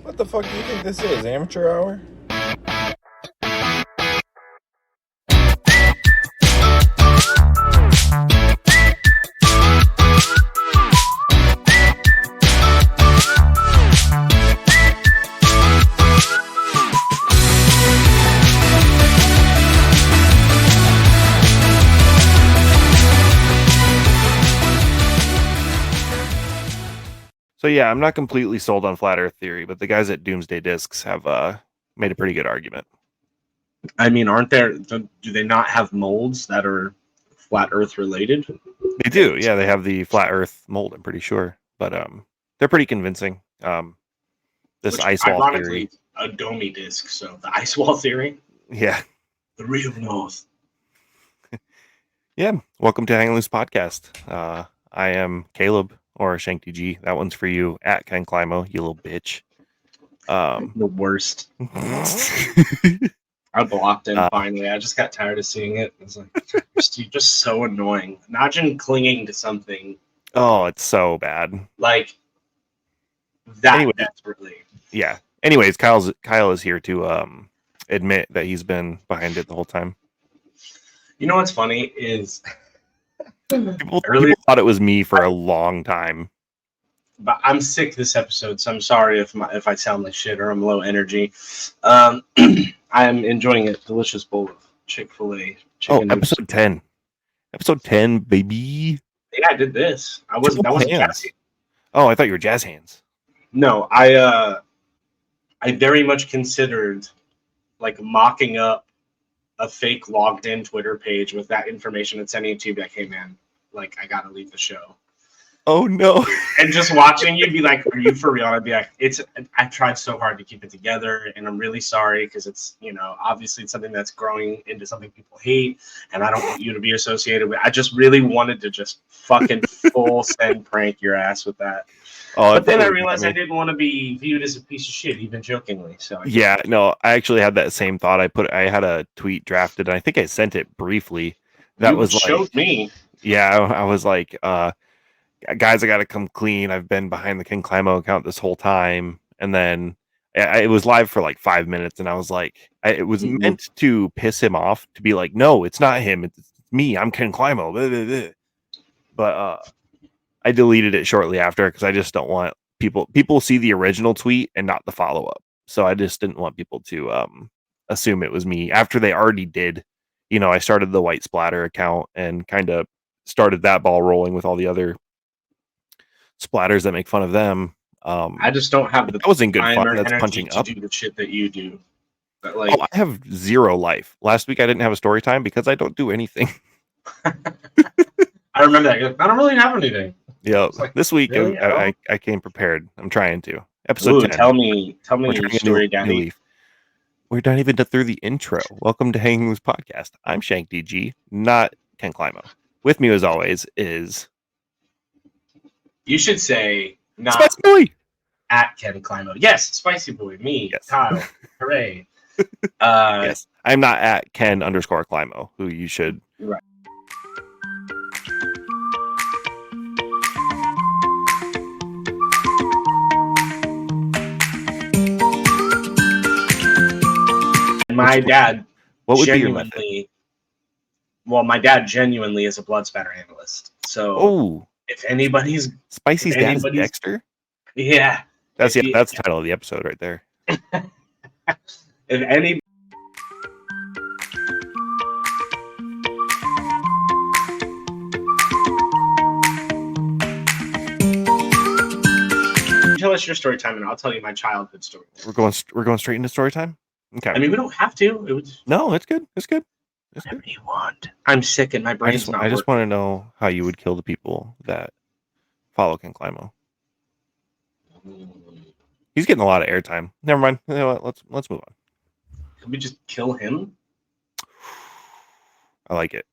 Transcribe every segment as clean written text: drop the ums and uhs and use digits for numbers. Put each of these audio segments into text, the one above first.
What the fuck do you think this is? Amateur hour? So yeah, I'm not completely sold on flat Earth theory, but the guys at Doomsday Discs have made a pretty good argument. I mean, aren't there? Do they not have molds that are flat Earth related? They do, yeah. They have the flat Earth mold, I'm pretty sure, but they're pretty convincing. This ice wall theory, a Domi disc. So the ice wall theory, yeah, the real North. Yeah. Welcome to Hang Loose Podcast. I am Caleb, or Shank DG. That one's for you at Ken Climo, you little bitch. The worst. I blocked him finally. I just got tired of seeing it. I was like, you're just so annoying. Imagine clinging to something. Oh, it's so bad. Like that desperately. Yeah. Anyways, Kyle is here to admit that he's been behind it the whole time. You know what's funny is people thought it was me for a long time. But I'm sick this episode, so I'm sorry if I sound like shit or I'm low energy. I'm enjoying a delicious bowl of Chick-fil-A chicken. Oh, episode 10. Episode 10, baby. Yeah, I did this. That wasn't jazz hands. Oh, I thought you were jazz hands. No, I very much considered like mocking up a fake logged in Twitter page with that information and sending it to you, like, hey man, like I gotta leave the show. Oh no. And just watching you be like, are you for real? And I'd be like, I tried so hard to keep it together and I'm really sorry because it's, obviously it's something that's growing into something people hate and I don't want you to be associated with. I just really wanted to just fucking full send prank your ass with that. Oh, but then I realized I didn't want to be viewed as a piece of shit, even jokingly. So yeah, no, I actually had that same thought. I had a tweet drafted and I think I sent it briefly. That was like, showed me. Yeah, I was like, guys, I gotta come clean. I've been behind the King Climo account this whole time, and then it was live for like 5 minutes, and I was like, it was meant to piss him off, to be like, no, it's not him, it's me. I'm King Climo. Blah, blah, blah. But I deleted it shortly after because I just don't want people see the original tweet and not the follow up. So I just didn't want people to assume it was me after they already did. I started the White Splatter account and kind of started that ball rolling with all the other splatters that make fun of them. I just don't have the. That was in good fun. That's punching up. Do the shit that you do. But I have zero life. Last week I didn't have a story time because I don't do anything. I remember that. I don't really have anything. Yeah, like, this week really? I came prepared. I'm trying to. Episode 10. Tell me your story, Danny. We're not even through the intro. Welcome to Hanging Loose Podcast. I'm Shank DG, not Ken Climo. With me, as always, is. You should say not Spicy Boy at Ken Climo. Yes, Spicy Boy. Me, yes. Kyle. Hooray. Yes, I'm not at Ken_Climo, who you should. Right. My dad. What would be your method? Well, my dad genuinely is a blood spatter analyst. So, if anybody's Spicy's dad is Dexter. Yeah, that's the title of the episode right there. If any. Tell us your story time, and I'll tell you my childhood story. We're going straight into story time. Okay. I mean, we don't have to. No, it's good. It's good. Whatever you want. I'm sick and my brain's not. I just want to know how you would kill the people that follow King Climo. He's getting a lot of airtime. Never mind. You know what? Let's move on. Could we just kill him? I like it.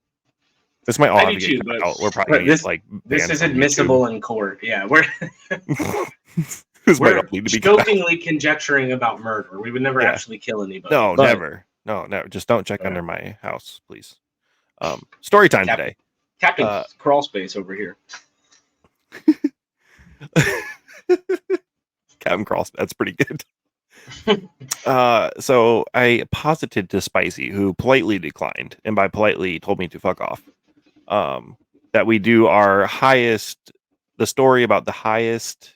This might all have to get cut out. We're probably this is admissible in court. Yeah, we're jokingly conjecturing about murder. We would never actually kill anybody. No, never. No. Just don't check under my house, please. Story time today. Captain Crawl Space over here. Captain Crawl. That's pretty good. So I posited to Spicy, who politely declined, and by politely told me to fuck off. That we do our highest, the story about the highest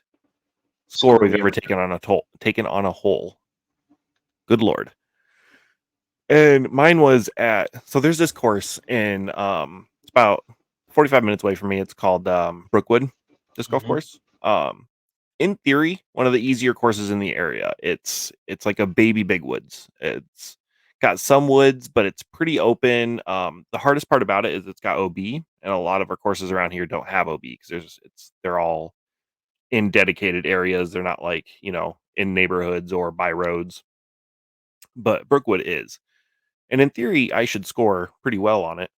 score we've ever taken on a hole. Good lord. And mine was at, so there's this course in it's about 45 minutes away from me. It's called Brookwood disc golf course. In theory, one of the easier courses in the area. It's like a baby big woods. It's got some woods, but it's pretty open. The hardest part about it is it's got OB, and a lot of our courses around here don't have OB because they're all in dedicated areas. They're not like, in neighborhoods or by roads. But Brookwood is. And in theory, I should score pretty well on it.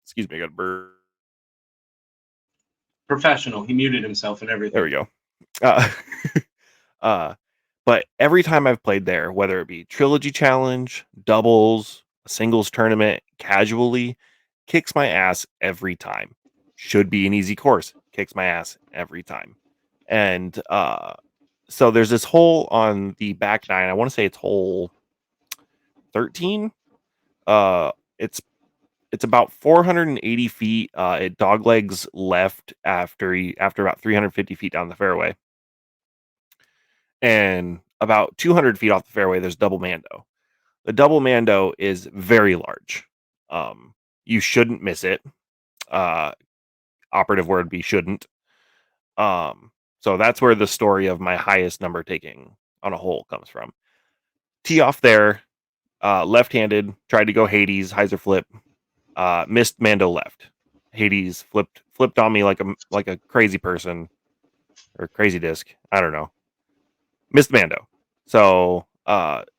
Excuse me, I got a bird. Professional. He muted himself and everything. There we go. But every time I've played there, whether it be Trilogy Challenge, doubles, a singles tournament, casually, kicks my ass every time. Should be an easy course. Kicks my ass every time. And so there's this hole on the back nine. I want to say it's hole 13. It's about 480 feet. It dog legs left after about 350 feet down the fairway, and about 200 feet off the fairway, there's double Mando. The double Mando is very large. You shouldn't miss it. Operative word be shouldn't. So that's where the story of my highest number taking on a hole comes from. Tee off there, left-handed, tried to go Hades, hyzer flip, missed Mando left. Hades flipped on me like a crazy person or crazy disc. I don't know. Missed Mando. So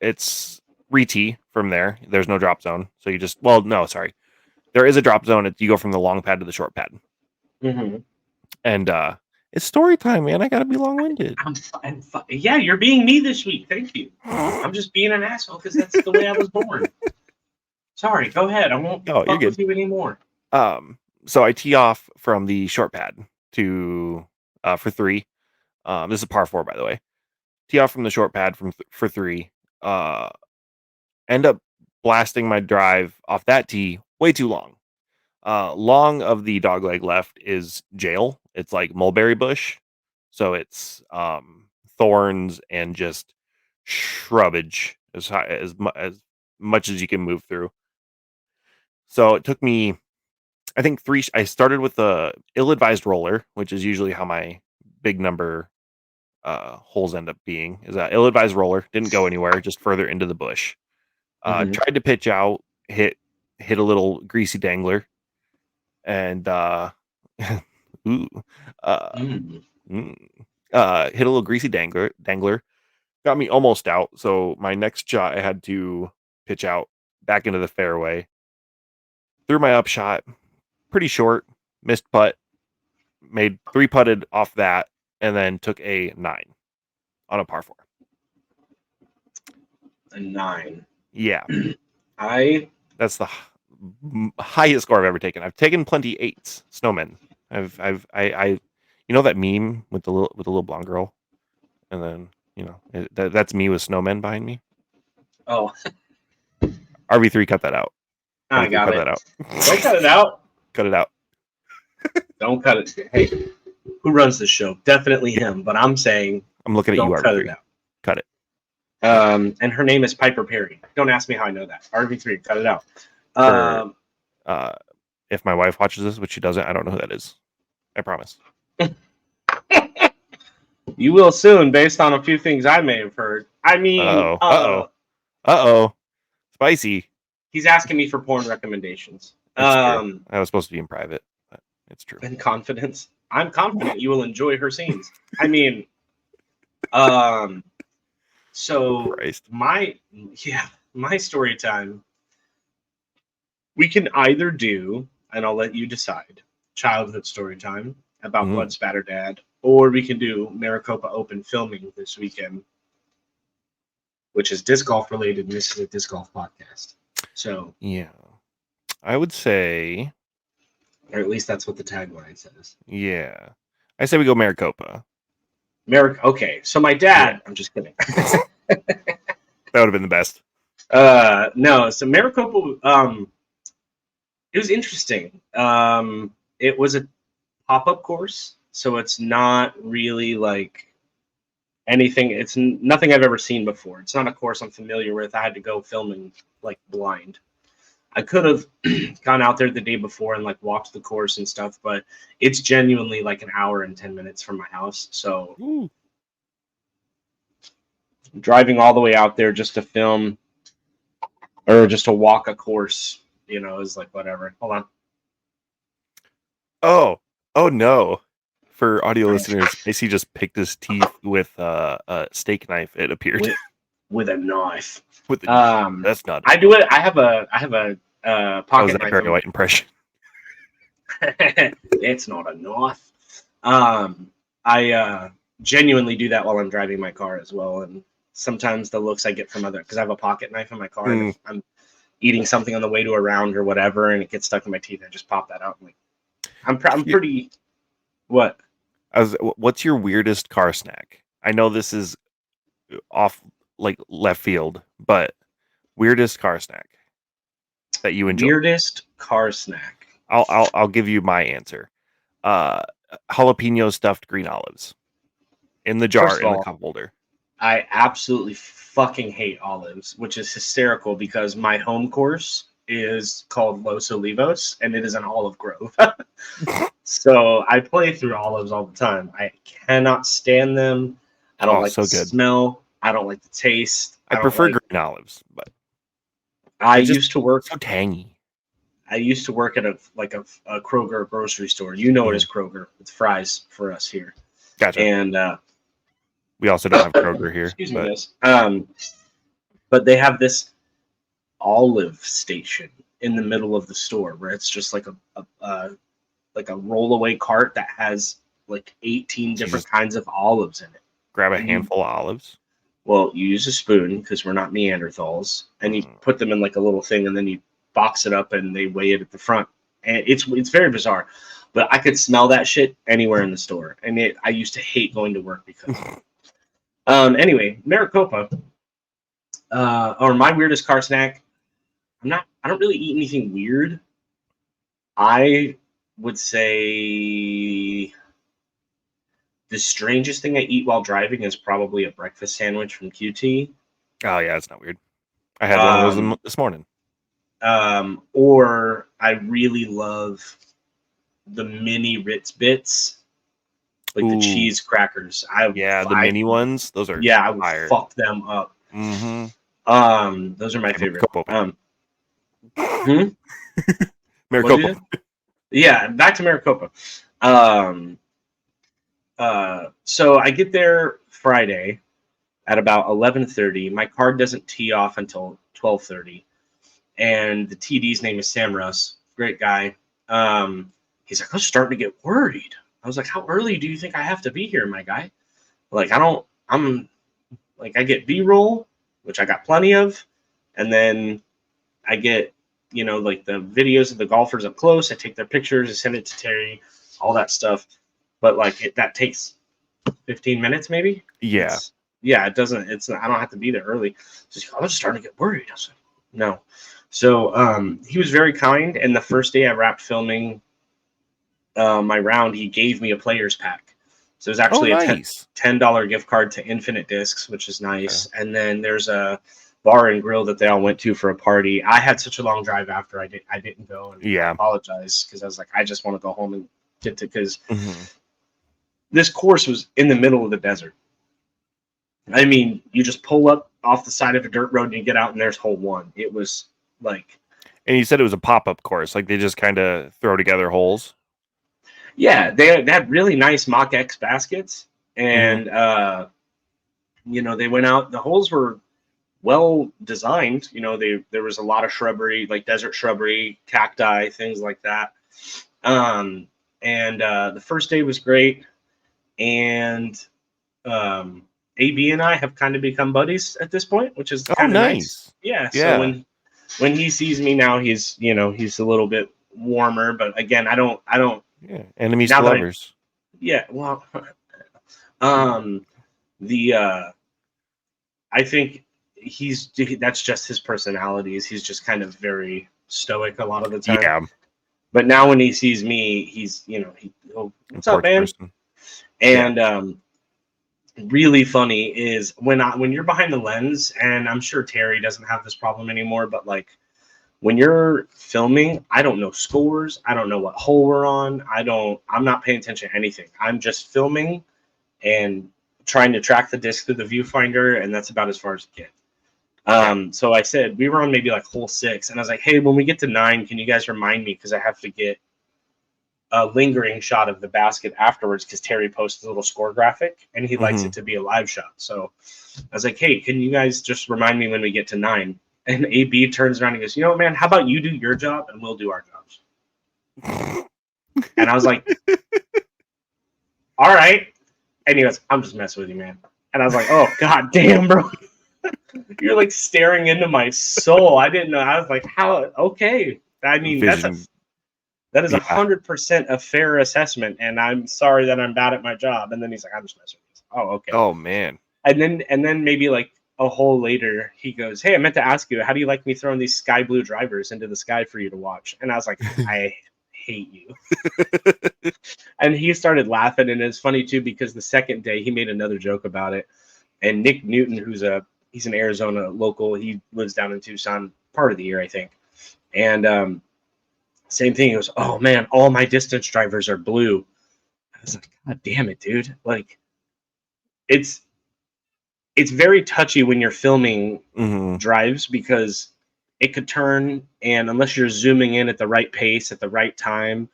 it's re-tee from there. There's no drop zone. So you just there is a drop zone. You go from the long pad to the short pad. And it's story time, man. I gotta be long-winded. Yeah, you're being me this week. Thank you. I'm just being an asshole because that's the way I was born. Sorry, go ahead. I won't fuck with you anymore. So I tee off from the short pad to for 3. This is a par 4, by the way. Tee off from the short pad for 3. End up blasting my drive off that tee way too long. Long of the dogleg left is jail. It's like mulberry bush, so it's thorns and just shrubbage as much as you can move through. So it took me, I think I started with the ill-advised roller, which is usually how my big number holes end up being. Is that ill-advised roller? Didn't go anywhere, just further into the bush. Tried to pitch out, hit a little greasy dangler, and hit a little greasy dangler. Got me almost out. So my next shot, I had to pitch out back into the fairway. Threw my up shot, pretty short, missed putt, made 3 putted off that, and then took a 9 on a par 4. A 9. Yeah. That's the highest score I've ever taken. I've taken plenty 8s, snowmen. I you know that meme with the little blonde girl, and then that's me with snowmen behind me. Oh. RV3, cut that out. I got cut it. That out. Don't cut it out. Cut it out. Don't cut it. Hey, who runs the show? Definitely him. But I'm saying I'm looking at you, RV3. Cut it out. Cut it. And her name is Piper Perry. Don't ask me how I know that. RV3, cut it out. If my wife watches this, which she doesn't, I don't know who that is. I promise. You will soon, based on a few things I may have heard. I mean, uh-oh. Spicy. He's asking me for porn recommendations. I was supposed to be in private, but it's true. In confidence. I'm confident you will enjoy her scenes. I mean, so Christ. my story time. We can either do, and I'll let you decide, childhood story time about Blood Spatter Dad, or we can do Maricopa Open filming this weekend, which is disc golf related, and this is a disc golf podcast. So yeah, I would say, or at least that's what the tagline says. Yeah, I say we go Maricopa. Okay, so my dad. Yeah. I'm just kidding. That would have been the best. No, so Maricopa, it was interesting. It was a pop-up course, so it's not really like anything. It's nothing I've ever seen before. It's not a course I'm familiar with. I had to go filming like blind. I could have gone out there the day before and like walked the course and stuff, but it's genuinely like an hour and 10 minutes from my house. So Ooh. driving all the way out there just to film or just to walk a course, is like whatever. Hold on. Oh no. For audio listeners, Macy just picked his teeth with a steak knife, it appeared. With a knife. With a that's not. I do it. I have a pocket knife. Very White impression. It's not a knife. I genuinely do that while I'm driving my car as well, and sometimes the looks I get from because I have a pocket knife in my car, and if I'm eating something on the way to a round or whatever, and it gets stuck in my teeth, I just pop that out. I'm pretty. What? What's your weirdest car snack? I know this is off like left field, but weirdest car snack that you enjoy. Weirdest car snack. I'll give you my answer. Jalapeno stuffed green olives in the jar in the cup holder. I absolutely fucking hate olives, which is hysterical because my home course is called Los Olivos, and it is an olive grove. So I play through olives all the time. I cannot stand them. I don't like the smell. I don't like the taste. I prefer green olives, but I used to work so tangy. I used to work at a Kroger grocery store. You know it as Kroger. It's Fry's for us here. Gotcha. And we also don't have Kroger here. Excuse me, guys. But they have this olive station in the middle of the store where it's just like a rollaway cart that has like 18 different kinds of olives in it. Grab a handful of olives. Well, you use a spoon because we're not Neanderthals, and you put them in like a little thing, and then you box it up, and they weigh it at the front. And it's very bizarre, but I could smell that shit anywhere in the store, and I used to hate going to work because. Anyway, Maricopa, or my weirdest car snack. I don't really eat anything weird. I would say the strangest thing I eat while driving is probably a breakfast sandwich from QT. Oh yeah, it's not weird. I had one of those this morning. Or I really love the mini Ritz Bits, like the cheese crackers. The mini ones. Those are I would fuck them up. Mm-hmm. Those are my favorite. Maricopa. Yeah, back to Maricopa. So I get there Friday at about 11:30. My car doesn't tee off until 12:30, and the TD's name is Sam Russ. Great guy. He's like, I was starting to get worried. I was like, how early do you think I have to be here, my guy? Like, I get B-roll, which I got plenty of, and then I get, like the videos of the golfers up close. I take their pictures, I send it to Terry, all that stuff. But like that takes 15 minutes, maybe. Yeah. It doesn't. I don't have to be there early. I was starting to get worried. I was like, no. So he was very kind, and the first day I wrapped filming my round, he gave me a player's pack. So it was actually a $10 gift card to Infinite Discs, which is nice. Okay. And then there's a bar and grill that they all went to for a party. I had such a long drive after I didn't go, and I apologize because I was like, I just want to go home and get to because this course was in the middle of the desert. I mean, you just pull up off the side of a dirt road and you get out, and there's hole one. It was like. And you said it was a pop-up course, like they just kind of throw together holes. Yeah, they had really nice Mach X baskets, and they went out. The holes were well designed. There was a lot of shrubbery, like desert shrubbery, cacti, things like that. And the first day was great, and AB and I have kind of become buddies at this point, which is kind of nice. Yeah. So when he sees me now, he's a little bit warmer, but again, I don't. Yeah, enemies to lovers. Well, I think that's just his personality. He's just kind of very stoic a lot of the time. Yeah. But now when he sees me, he's what's up, man? Person. And really funny is when you're behind the lens, and I'm sure Terry doesn't have this problem anymore, but like when you're filming, I don't know scores, I don't know what hole we're on, I'm not paying attention to anything. I'm just filming and trying to track the disc through the viewfinder, and that's about as far as it gets. So I said we were on maybe like hole 6, and I was like, hey, when we get to 9, can you guys remind me, because I have to get a lingering shot of the basket afterwards, because Terry posts a little score graphic and he likes it to be a live shot. So I was like, hey, can you guys just remind me when we get to 9? And AB turns around and goes, you know what, man, how about you do your job and we'll do our jobs? And I was like, all right. And he goes, I'm just messing with you, man. And I was like, oh, god damn, bro. You're like staring into my soul. I didn't know. I was like, how? Okay. I mean, Vision. that is 100% a fair assessment, and I'm sorry that I'm bad at my job. And then he's like, I'm just messing with you. Oh, okay. Oh, man. And then maybe like a hole later, he goes, hey, I meant to ask you, how do you like me throwing these sky blue drivers into the sky for you to watch? And I was like, I hate you. And he started laughing, and it's funny too, because the second day he made another joke about it. And Nick Newton, he's an Arizona local, he lives down in Tucson part of the year, I think. And same thing. He goes, oh man, all my distance drivers are blue. I was like, god damn it, dude. Like, it's very touchy when you're filming drives, because it could turn, and unless you're zooming in at the right pace at the right time,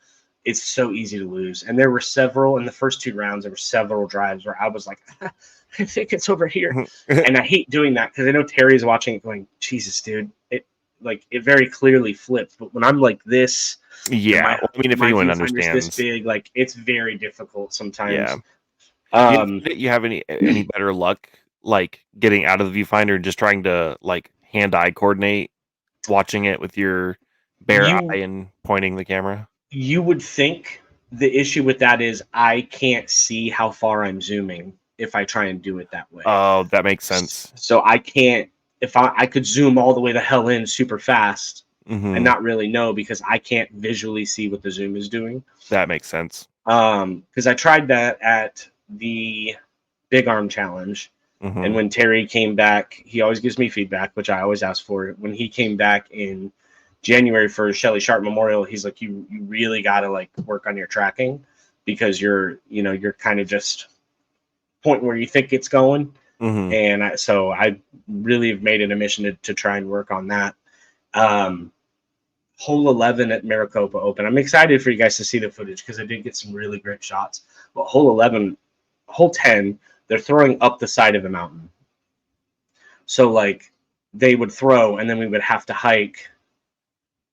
it's so easy to lose. And there were several in the first 2 rounds. There were several drives where I was like, I think it's over here. And I hate doing that, because I know Terry's watching it going, Jesus, dude. It very clearly flipped. But when I'm like this, yeah, I mean, if anyone understands, this big, like, it's very difficult sometimes. Yeah. Do you have any better luck, like getting out of the viewfinder and just trying to like hand-eye coordinate, watching it with your bare eye and pointing the camera? You would think the issue with that is I can't see how far I'm zooming if I try and do it that way. Oh, that makes sense. So I can't. If I could zoom all the way the hell in super fast and not really know, because I can't visually see what the zoom is doing. That makes sense. Because I tried that at the Big Arm Challenge, and when Terry came back, he always gives me feedback, which I always ask for. When he came back in January for Shelley Sharp Memorial, he's like, you really got to like work on your tracking, because you're kind of just pointing where you think it's going. And so I really have made it a mission to try and work on that. Hole 11 at Maricopa Open. I'm excited for you guys to see the footage, because I did get some really great shots. But hole 10, they're throwing up the side of the mountain. So like they would throw, and then we would have to hike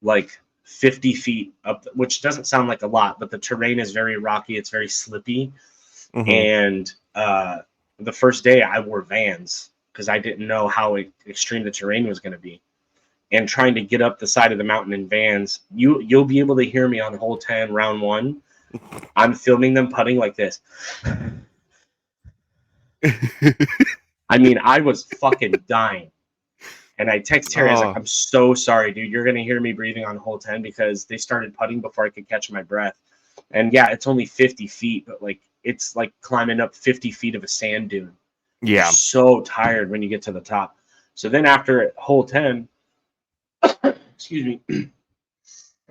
like 50 feet up, which doesn't sound like a lot, but the terrain is very rocky. It's very slippy. And the first day I wore Vans, because I didn't know how extreme the terrain was going to be. And trying to get up the side of the mountain in Vans, you'll be able to hear me on hole 10, round 1. I'm filming them putting like this. I mean, I was fucking dying. And I text Terry, I was like, I'm so sorry, dude. You're going to hear me breathing on hole 10, because they started putting before I could catch my breath. And yeah, it's only 50 feet, but like it's like climbing up 50 feet of a sand dune. Yeah. You're so tired when you get to the top. So then after hole 10, excuse me,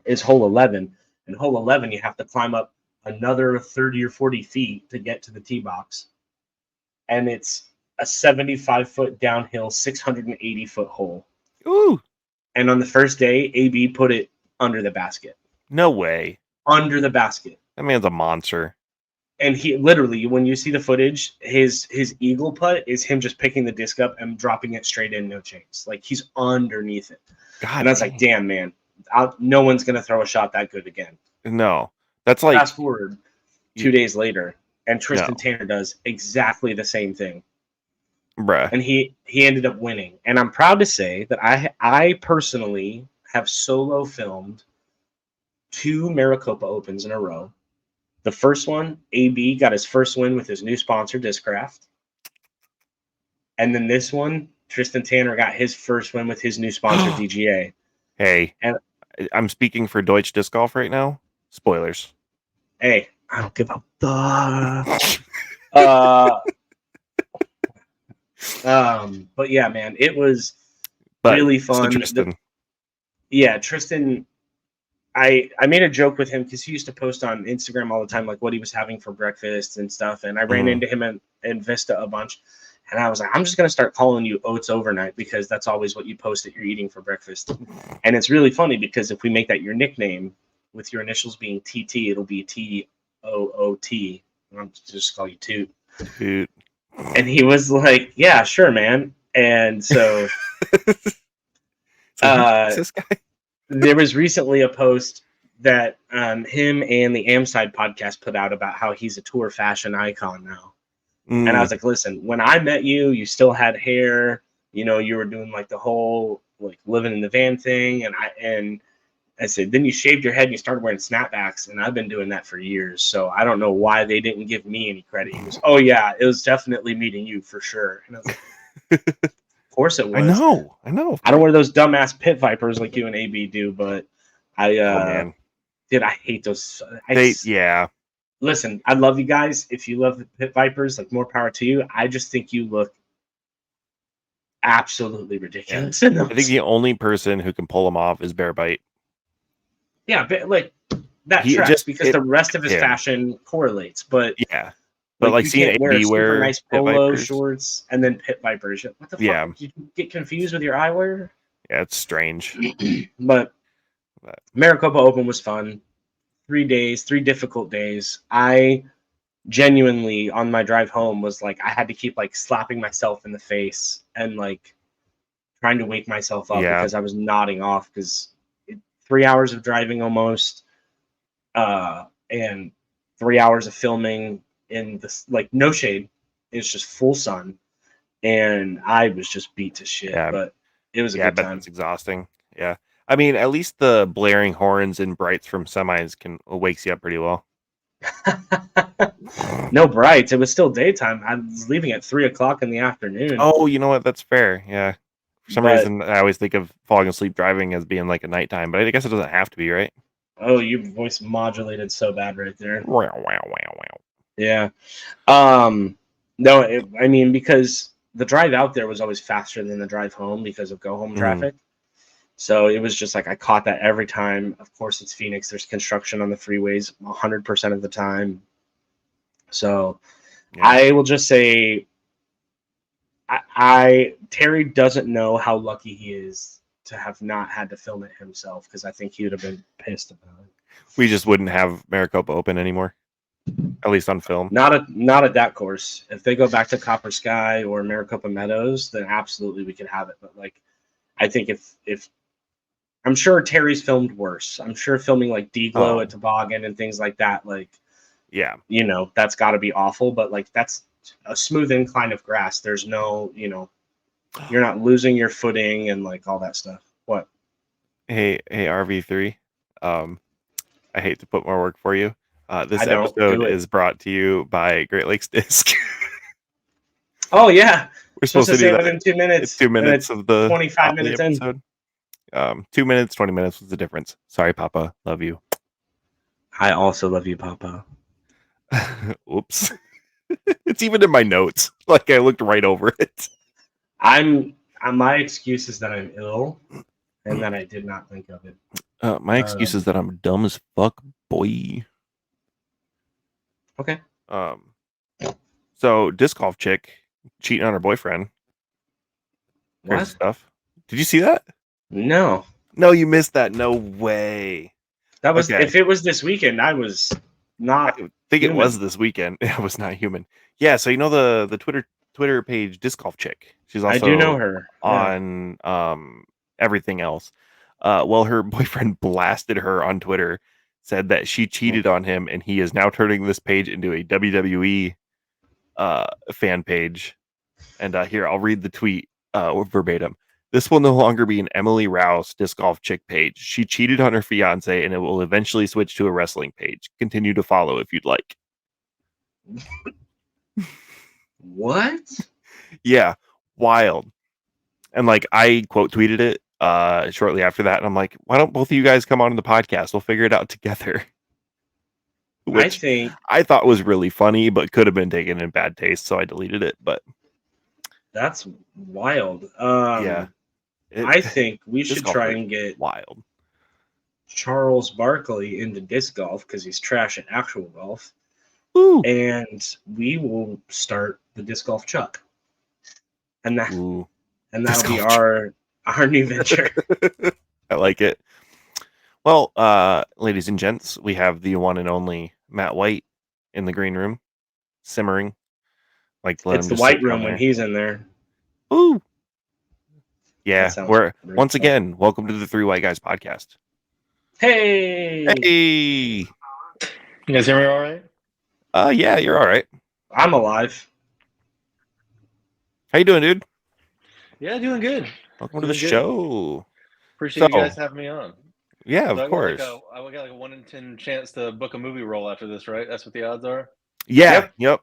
is hole 11. And hole 11, you have to climb up another 30 or 40 feet to get to the tee box. And it's a 75-foot downhill, 680-foot hole. Ooh. And on the first day, AB put it under the basket. No way. Under the basket. That man's a monster. And he literally, when you see the footage, his eagle putt is him just picking the disc up and dropping it straight in, no chance. Like, he's underneath it. God, and I was like, damn, man, no one's going to throw a shot that good again. No. That's like... Fast forward 2 days later, and Tristan Tanner does exactly the same thing. Bruh. And he ended up winning. And I'm proud to say that I personally have solo filmed 2 Maricopa Opens in a row. The first one, AB got his first win with his new sponsor, Discraft. And then this one, Tristan Tanner got his first win with his new sponsor, DGA. Hey, And I'm speaking for Deutsch Disc Golf right now. Spoilers. hey, I don't give a fuck. But yeah, man, it was really fun. Tristan. Yeah, Tristan. I made a joke with him because he used to post on Instagram all the time, like what he was having for breakfast and stuff. And I ran into him in Vista a bunch. And I was like, I'm just going to start calling you Oats Overnight because that's always what you post that you're eating for breakfast. And it's really funny because if we make that your nickname with your initials being TT, it'll be TOOT. I'll just call you Toot. Toot. And he was like, yeah, sure, man. And so this guy? There was recently a post that him and the Amside podcast put out about how he's a tour fashion icon now. And I was like, listen, when I met you, you still had hair, you know, you were doing like the whole like living in the van thing. And I said, then you shaved your head and you started wearing snapbacks. And I've been doing that for years. So I don't know why they didn't give me any credit. He goes, oh yeah, it was definitely meeting you for sure. And I was like, of course it was. I know. I don't wear those dumbass pit vipers like you and AB do, but I hate those. Yeah. Listen, I love you guys. If you love the pit vipers, like more power to you. I just think you look absolutely ridiculous. I think the only person who can pull them off is Bear Bite. Yeah, but like that tracks because the rest of his fashion correlates. But yeah, but like seeing AB wear nice polo shorts and then pit vipers. What the fuck? Yeah. Did you get confused with your eyewear? Yeah, it's strange. But Maricopa Open was fun. 3 days, 3 difficult days. I genuinely on my drive home was like I had to keep like slapping myself in the face and like trying to wake myself up because I was nodding off because 3 hours of driving almost and 3 hours of filming in this like no shade. It's just full sun and I was just beat to shit. But it was a good time. It's exhausting. Yeah. I mean, at least the blaring horns and brights from semis wakes you up pretty well. No brights. It was still daytime. I was leaving at 3:00 in the afternoon. Oh, you know what? That's fair. Yeah. For some reason, I always think of falling asleep driving as being like a nighttime, but I guess it doesn't have to be, right? Oh, your voice modulated so bad right there. Wow. Yeah. No, I mean, because the drive out there was always faster than the drive home because of go home traffic. So it was just like I caught that every time. Of course, it's Phoenix. There's construction on the freeways 100% of the time. So I will just say Terry doesn't know how lucky he is to have not had to film it himself because I think he would have been pissed about it. We just wouldn't have Maricopa Open anymore, at least on film. Not at that course. If they go back to Copper Sky or Maricopa Meadows, then absolutely we could have it. But like, I think if I'm sure Terry's filmed worse. I'm sure filming like D-Glow at Toboggan and things like that, like, you know, that's got to be awful. But like, that's a smooth incline of grass. There's no, you know, you're not losing your footing and like all that stuff. What? Hey, RV3. I hate to put more work for you. This episode is brought to you by Great Lakes Disc. Oh yeah, we're supposed to do that in 2 minutes. It's 2 minutes of the 25 minutes episode. 2 minutes, 20 minutes was the difference. Sorry, Papa. Love you. I also love you, Papa. Oops. It's even in my notes. Like I looked right over it. My excuse is that I'm ill and that I did not think of it. My excuse is that I'm dumb as fuck, boy. Okay. So disc golf chick cheating on her boyfriend. What stuff? Did you see that? No, you missed that. No way. That was if it was this weekend. I was not. I think it was this weekend. I was not human. Yeah. So you know the Twitter page disc golf chick. She's also I do know her on everything else. Well, her boyfriend blasted her on Twitter, said that she cheated on him, and he is now turning this page into a WWE fan page. And here, I'll read the tweet verbatim. This will no longer be an Emily Rouse disc golf chick page. She cheated on her fiance, and it will eventually switch to a wrestling page. Continue to follow if you'd like. What? Yeah. wild. And like I quote tweeted it shortly after that, and I'm like, why don't both of you guys come on the podcast? We'll figure it out together. I Which think I thought was really funny, but could have been taken in bad taste, so I deleted it. But that's wild. yeah, I think we disc should golf try is and get wild. Charles Barkley into disc golf because he's trash at actual golf. Ooh. And we will start the disc golf chuck. And that'll be our new venture. I like it. Well, ladies and gents, we have the one and only Matt White in the green room, simmering. Like it's the white room when he's in there. Ooh. Yeah, we're once fun. again, welcome to the Three White Guys podcast. Hey! You guys hear me all right? Yeah, you're all right. I'm alive. How you doing, dude? Yeah, doing good. Welcome to the show. Appreciate you guys having me on. Yeah, of course. I got like a 1 in 10 chance to book a movie role after this, right? That's what the odds are? Yeah, yep.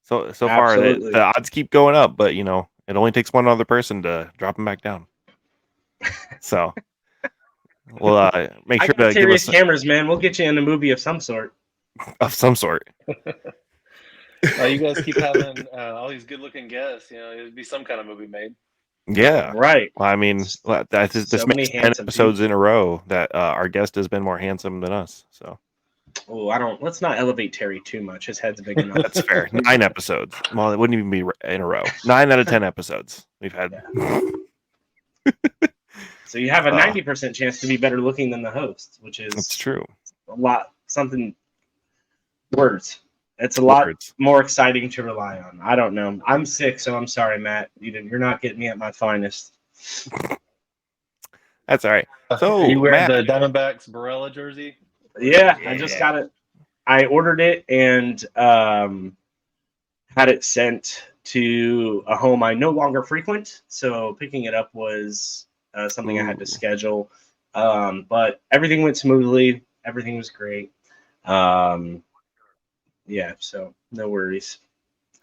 So far, the odds keep going up, but you know, it only takes one other person to drop them back down. So, we'll make sure to give us cameras, man. We'll get you in a movie of some sort. Of some sort. You guys keep having all these good-looking guests. You know, it'd be some kind of movie made. Yeah, right. Well, I mean, this makes 10 episodes in a row that our guest has been more handsome than us. So. Oh, let's not elevate Terry too much. His head's big enough. That's fair. 9 episodes. Well, it wouldn't even be in a row. 9 out of 10 episodes we've had. Yeah. So you have a 90% chance to be better looking than the host, which is that's true. Words. It's a lot more exciting to rely on. I don't know. I'm sick, so I'm sorry, Matt. You're not getting me at my finest. That's all right. So are you wearing the Diamondbacks Barella jersey? Yeah, I just got it. I ordered it and had it sent to a home I no longer frequent. So picking it up was something I had to schedule. But everything went smoothly. Everything was great. Yeah, so no worries.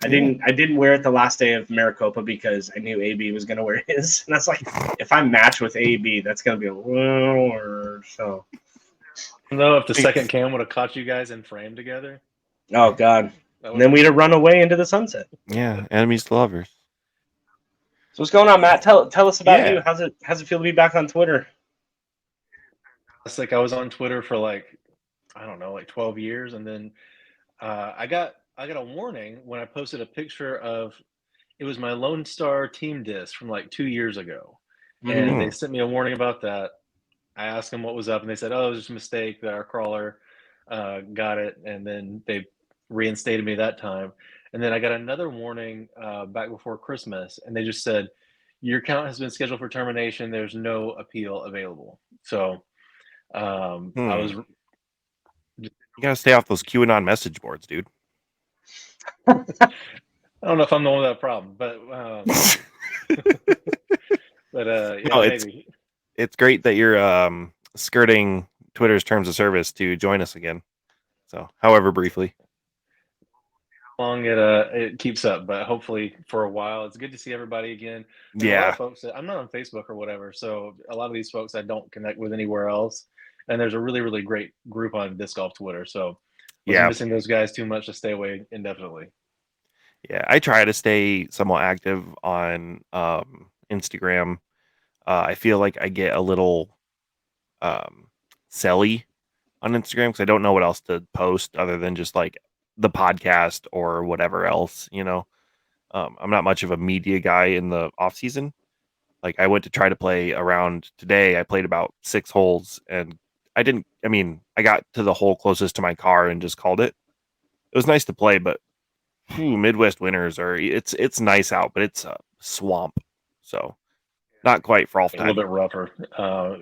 I didn't wear it the last day of Maricopa because I knew AB was gonna wear his. And that's like, if I match with AB, that's gonna be a little so. No, if the second cam would have caught you guys in frame together. Oh God! And then we'd have run away into the sunset. Yeah, enemies to lovers. So what's going on, Matt? Tell us about you. How's it feel to be back on Twitter? It's like I was on Twitter for like 12 years, and then I got a warning when I posted a picture of it was my Lone Star team disc from like 2 years ago, and they sent me a warning about that. I asked them what was up, and they said, "Oh, it was just a mistake that our crawler got it," and then they reinstated me that time. And then I got another warning back before Christmas, and they just said, "Your account has been scheduled for termination. There's no appeal available." So I was. You gotta stay off those QAnon message boards, dude. I don't know if I'm the one with that problem, but yeah, no, maybe. It's great that you're skirting Twitter's terms of service to join us again. So, however briefly. How long it keeps up, but hopefully for a while. It's good to see everybody again. There's a lot of folks I'm not on Facebook or whatever, so a lot of these folks I don't connect with anywhere else. And there's a really, really great group on Disc Golf Twitter. So I wasn't missing those guys too much to stay away indefinitely. Yeah, I try to stay somewhat active on Instagram. I feel like I get a little silly on Instagram because I don't know what else to post other than just like the podcast or whatever else, you know. I'm not much of a media guy in the off season. Like I went to try to play around today. I played about 6 holes and I got to the hole closest to my car and just called it. It was nice to play, but Midwest winters it's nice out, but it's a swamp. So not quite for all time. A little bit rougher.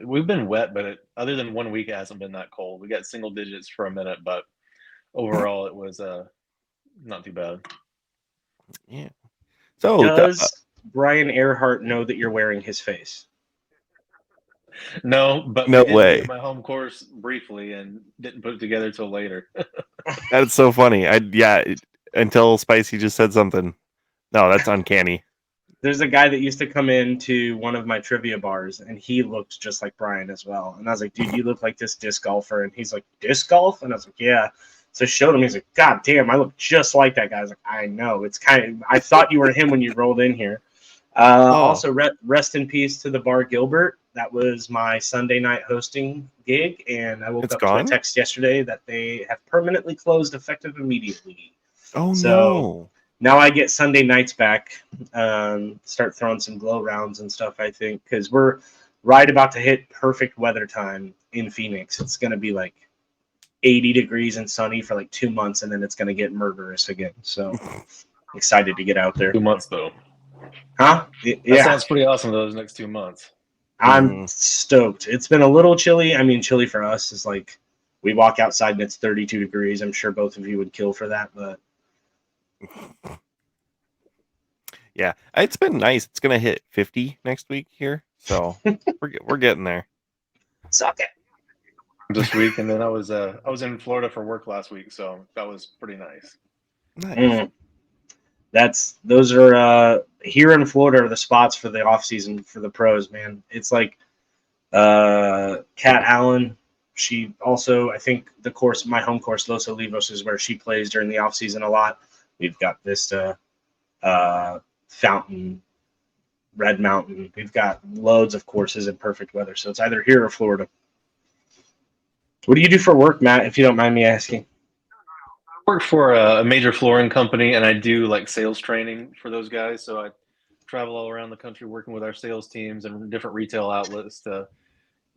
We've been wet, but other than 1 week, it hasn't been that cold. We got single digits for a minute, but overall, it was not too bad. Yeah. So does Brian Earhart know that you're wearing his face? No, but no we did way. do my home course briefly and didn't put it together till later. That's so funny. Until Spicy just said something. No, that's uncanny. there's a guy that used to come into one of my trivia bars, and he looked just like Brian as well. And I was like, dude, you look like this disc golfer. And he's like, disc golf? And I was like, yeah. So I showed him. He's like, God damn, I look just like that guy. I was like, I know. It's kind of. I thought you were him when you rolled in here. Also, rest in peace to the bar Gilbert. That was my Sunday night hosting gig, and I woke up to a text yesterday that they have permanently closed effective immediately. Oh, so no. Now I get Sunday nights back. Start throwing some glow rounds and stuff, I think, because we're right about to hit perfect weather time in Phoenix. It's going to be like 80 degrees and sunny for like 2 months, and then it's going to get murderous again. So excited to get out there. 2 months, though. Huh? That Yeah. sounds pretty awesome, those next 2 months. I'm stoked. It's been a little chilly. I mean, chilly for us is like we walk outside and it's 32 degrees. I'm sure both of you would kill for that, but yeah, it's been nice. It's gonna hit 50 next week here, so we're getting there. Suck it. This week, and then I was in Florida for work last week, so that was pretty nice. Nice. Those are here in Florida are the spots for the off season for the pros, man. It's like Kat Allen. She also, I think the course, my home course, Los Olivos, is where she plays during the off season a lot. We've got Vista, Fountain, Red Mountain. We've got loads of courses in perfect weather, so it's either here or Florida. What do you do for work, Matt, if you don't mind me asking? I work for a major flooring company, and I do like sales training for those guys. So I travel all around the country working with our sales teams and different retail outlets to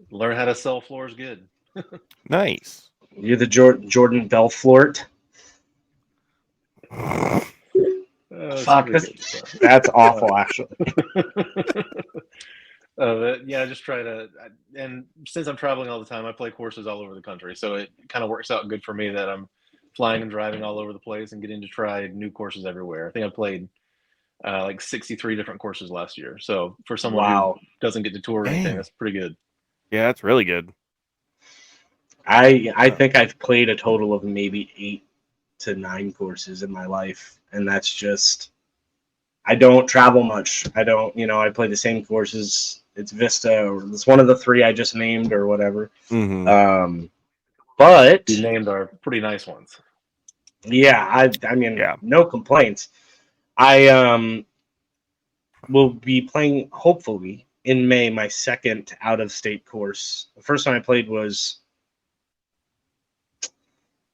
learn how to sell floors good. Nice. You're the Jordan Belfort. Fuck, that's awful, actually. Yeah, I just try to, and since I'm traveling all the time, I play courses all over the country, so it kind of works out good for me that I'm flying and driving all over the place and getting to try new courses everywhere. I think I played like 63 different courses last year, so for someone who doesn't get to tour or anything, that's pretty good. Yeah, that's really good. I think I've played a total of maybe 8 to 9 courses in my life, and that's just, I don't travel much. I don't, I play the same courses. It's Vista, or it's one of the 3 I just named, or whatever. Mm-hmm. But you named are pretty nice ones. Yeah, I mean, no complaints. I will be playing, hopefully, in May, my second out-of-state course. The first one I played was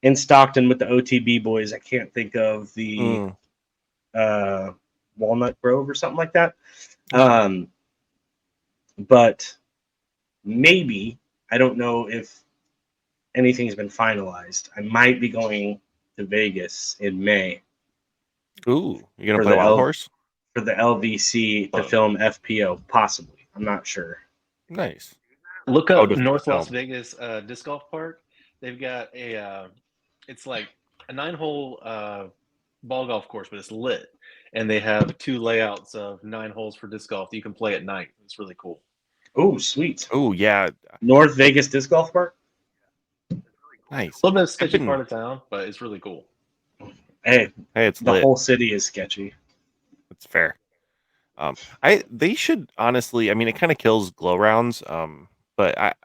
in Stockton with the OTB boys. I can't think of the Walnut Grove or something like that. But maybe, I don't know if anything's been finalized. I might be going to Vegas in May. Ooh, you gonna play Wild Horse? For the LVC to film FPO, possibly. I'm not sure. Nice. Look up North Las Vegas Disc Golf Park. They've got it's like a 9-hole ball golf course, but it's lit. And they have 2 layouts of 9 holes for disc golf that you can play at night. It's really cool. Oh, sweet. Oh, yeah. North Vegas Disc Golf Park? Nice. A little bit of sketchy part of town, but it's really cool. Hey, it's the lit. whole city is sketchy. It's fair. They should honestly, I mean, it kind of kills glow rounds. But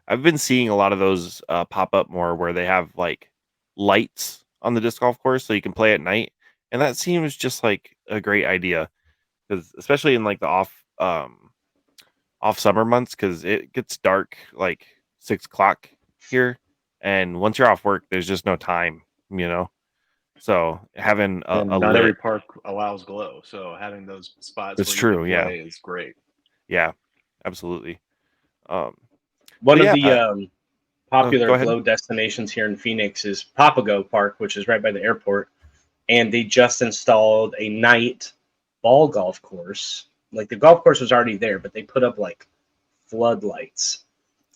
I've been seeing a lot of those pop up more where they have like lights on the disc golf course so you can play at night. And that seems just like a great idea, because especially in like the off summer months, because it gets dark like 6 o'clock here, and once you're off work, there's just no time, So having not every park allows glow, so having those spots it's true, is great. Yeah, absolutely. One of the popular glow destinations here in Phoenix is Papago Park, which is right by the airport. And they just installed a night ball golf course. Like the golf course was already there, but they put up like floodlights.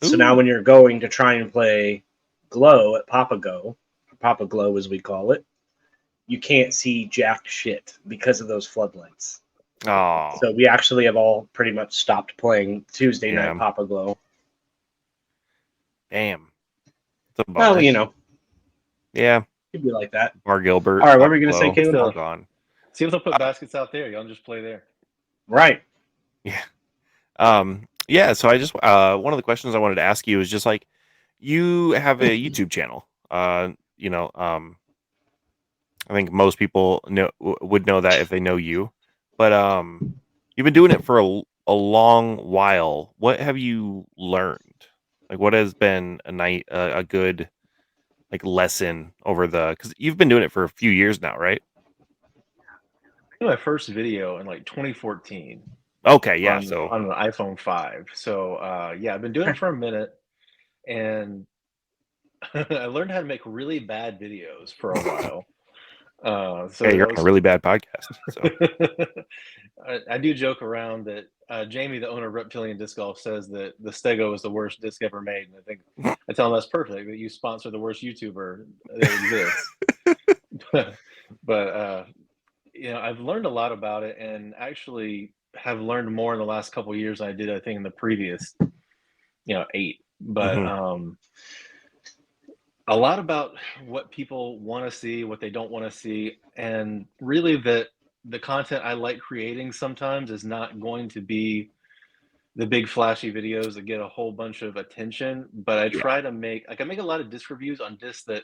Ooh. So now when you're going to try and play glow at Papago, Papa Glow as we call it, you can't see jack shit because of those floodlights. Oh. So we actually have all pretty much stopped playing Tuesday night Papa Glow. Damn. Well, Yeah. Could be like that. Bar Gilbert. All right, what were we going to say, Caleb? See if they'll put baskets out there. Y'all just play there. Right. Yeah. So I just one of the questions I wanted to ask you is just like you have a YouTube channel. I think most people would know that if they know you, but you've been doing it for a long while. What have you learned? Like, what has been a good like lesson over because you've been doing it for a few years now, right? My first video in like 2014 Okay, yeah. on So an iPhone 5. So yeah, I've been doing it for a minute, and I learned how to make really bad videos for a while. So hey, you're that on a was. really bad podcast. So I do joke around that Jamie, the owner of Reptilian Disc Golf, says that the Stego is the worst disc ever made, and I tell him that's perfect. That you sponsor the worst YouTuber that exists. But I've learned a lot about it, and actually have learned more in the last couple of years than I did, I think, in the previous 8. But Mhm. a lot about what people want to see, what they don't want to see, and really that the content I like creating sometimes is not going to be the big flashy videos that get a whole bunch of attention. But I Yeah. try to I make a lot of disc reviews on discs that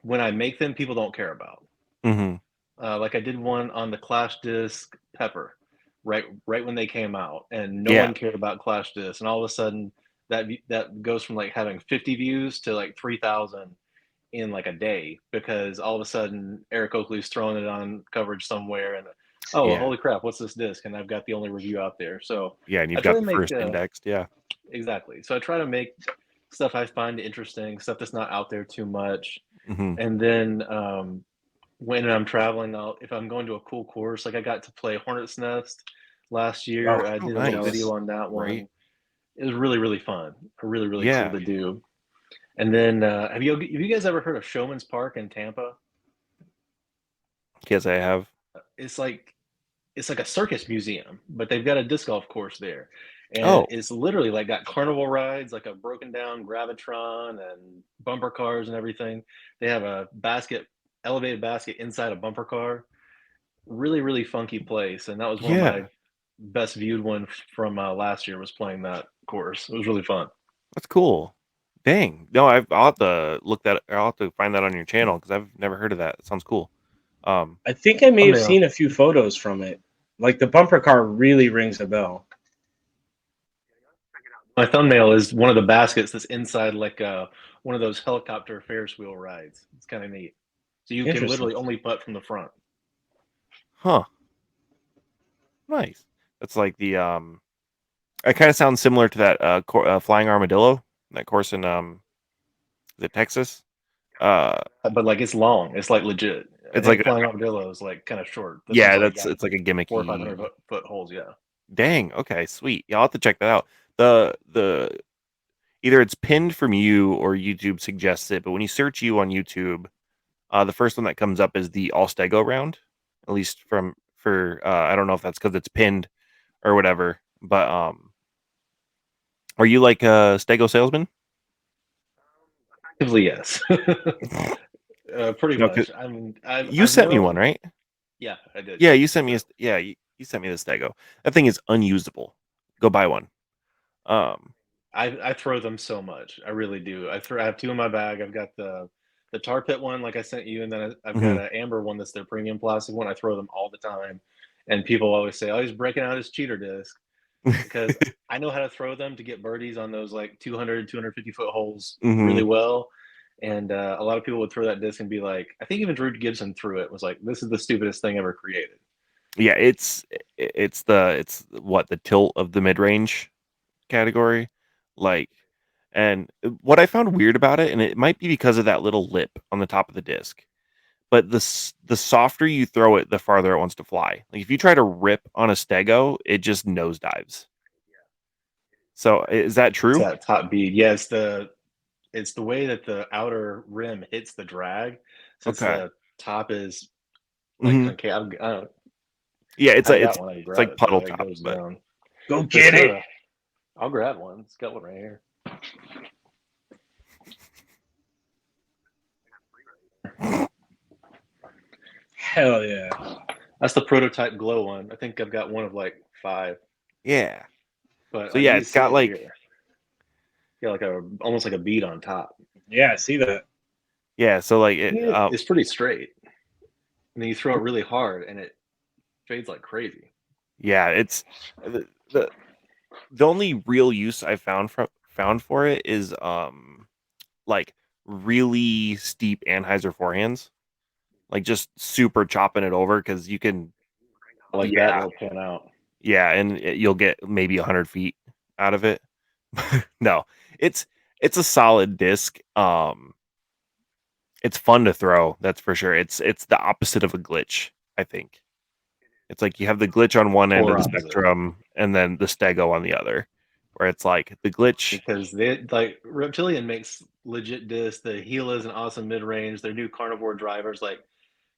when I make them, people don't care about. Hmm. Like I did one on the Clash disc Pepper, right when they came out, and no Yeah. one cared about Clash disc, and all of a sudden that goes from like having 50 views to like 3,000 in like a day, because all of a sudden Eric Oakley's throwing it on coverage somewhere, and oh, Yeah. holy crap, what's this disc? And I've got the only review out there. So Yeah. And I you've try got to the make first indexed. Yeah. exactly. So I try to make stuff I find interesting, stuff that's not out there too much. Hmm. And then when I'm traveling, if I'm going to a cool course, like I got to play Hornet's Nest last Oh, year. I Oh, did a little nice. video on that Right. one. It was really, really fun. Really, really cool Yeah. to do. And then have you guys ever heard of Showman's Park in Tampa? Yes, I have. It's like a circus museum, but they've got a disc golf course there. And Oh, it's literally like got carnival rides, like a broken down Gravitron and bumper cars and everything. They have a elevated basket inside a bumper car. Really, really funky place. And that was one of my yeah. best viewed one from last year, was playing that course. It was really fun. That's cool. Dang. No, I'll have to look that. I'll have to find that on your channel because I've never heard of that. It sounds cool. Um, I think I may have Thumbnail. seen a few photos from it. Like the bumper car really rings a bell. My thumbnail is one of the baskets that's inside like one of those helicopter Ferris wheel rides. It's kind of neat. So you can Interesting. literally only putt from the front. huh. Nice. That's like the It kind of sounds similar to that flying armadillo, that course in is it Texas? Uh, But like it's long. It's like legit. I it's like think Flying Armadillo is like kind of short. This one's yeah, like that's got it's like a 400 or 500 gimmicky. foot holes. Yeah. Dang. Okay. Sweet. Yeah, I'll have to check that out. The either it's pinned from you or YouTube suggests it, but when you search you on YouTube, the first one that comes up is the All Stego round. At least from for I don't know if that's because it's pinned or whatever. But are you like a Stego salesman? Actively, yes. Pretty No, much. I mean, you I've sent me one, known. right? Yeah, I did. Yeah, you sent me So you sent me the Stego. That thing is unusable. Go buy one. Um, I throw them so much. I really do. I have two in my bag. I've got the tar pit one, like I sent you, and then I've got mhm. an amber one that's their premium plastic one. I throw them all the time, and people always say, "Oh, he's breaking out his cheater disc," because I know how to throw them to get birdies on those like 200, 250-foot holes really Mhm. well. And a lot of people would throw that disc and be like, I think even Drew Gibson threw it, was like, "This is the stupidest thing ever created." Yeah, it's what the tilt of the mid range category, like, and what I found weird about it, and it might be because of that little lip on the top of the disc, but the softer you throw it, the farther it wants to fly. Like if you try to rip on a Stego, it just nosedives. So is that It's true? that top bead. Yeah, it's the way that the outer rim hits the drag, since Okay. the top is like Hmm. concave. I don't Yeah, have got one. I can it's grab like it though. puddle It top, goes but down. Go But it's get kind it. of. I'll grab one. It's got one right here. Hell yeah. That's the prototype glow one. I think I've got one of like 5. Yeah. But So like yeah, you it's see got it like here. Yeah, like almost like a bead on top. Yeah, I see that. yeah. So like It's pretty straight. And then you throw it really hard, and it fades like crazy. yeah. It's the only real use I found for it is like really steep Anheuser forehands, like just super chopping it over because you can Like that, yeah it'll pan out. yeah, and you'll get maybe 100 feet out of it. No, it's a solid disc. It's fun to throw, that's for sure. It's the opposite of a glitch, I think. It's like you have the glitch on one end of Polar the opposite. spectrum and then the stego on the other, where it's like the glitch. Because they like Reptilian makes legit discs. The Gila is an awesome mid range. Their new carnivore drivers like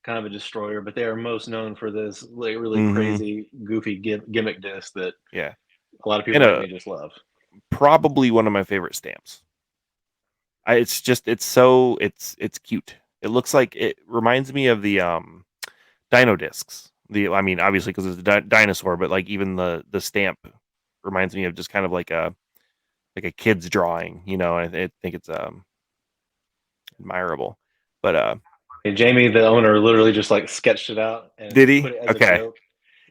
kind of a destroyer, but they are most known for this like really Mhm, crazy, goofy gimmick disc that yeah, a lot of people and like me just love. probably one of my favorite stamps. It's just it's cute. It looks like it reminds me of the dino discs. I mean, obviously because it's a dinosaur, but like even the stamp reminds me of just kind of like a kid's drawing. I think it's admirable. But And Jamie, the owner, literally just like sketched it out and did he? put it as a Okay, joke.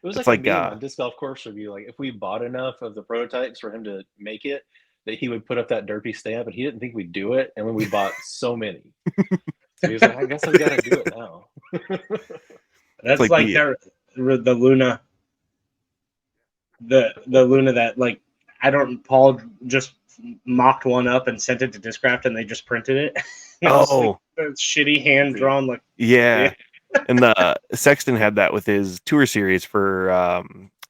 It was it's like a like meme on Disc Golf Course Review. Like if we bought enough of the prototypes for him to make it, that he would put up that derpy stamp, and he didn't think we'd do it. And when we bought so many, so he was like, "I guess I've got to do it now." it's That's like like the the Luna, the Luna that like Paul just mocked one up and sent it to Discraft and they just printed it. It was like oh a shitty hand drawn like yeah. And the Sexton had that with his tour series for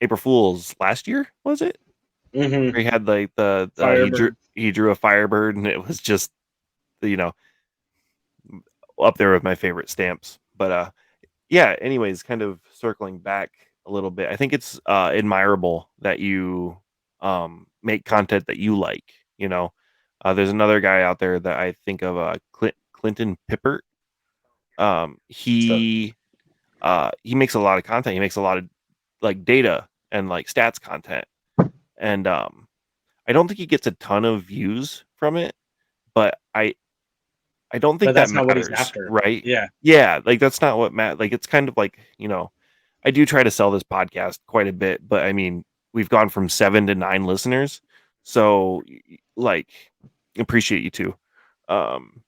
April Fools last year, was it? mm-hmm. Where he had like the Firebird. he drew a Firebird, and it was just you know up there with my favorite stamps. But yeah. Anyways, kind of circling back a little bit, I think it's admirable that you make content that you like. There's another guy out there that I think of, Clinton Pippert. So He makes a lot of content. He makes a lot of like data and like stats content, and I don't think he gets a ton of views from it, but I don't think But that that's not what he's matters, after. right? Yeah. Yeah, like that's not what like it's kind of like, I do try to sell this podcast quite a bit, but I mean, we've gone from 7 to 9 listeners. So like appreciate you too. Um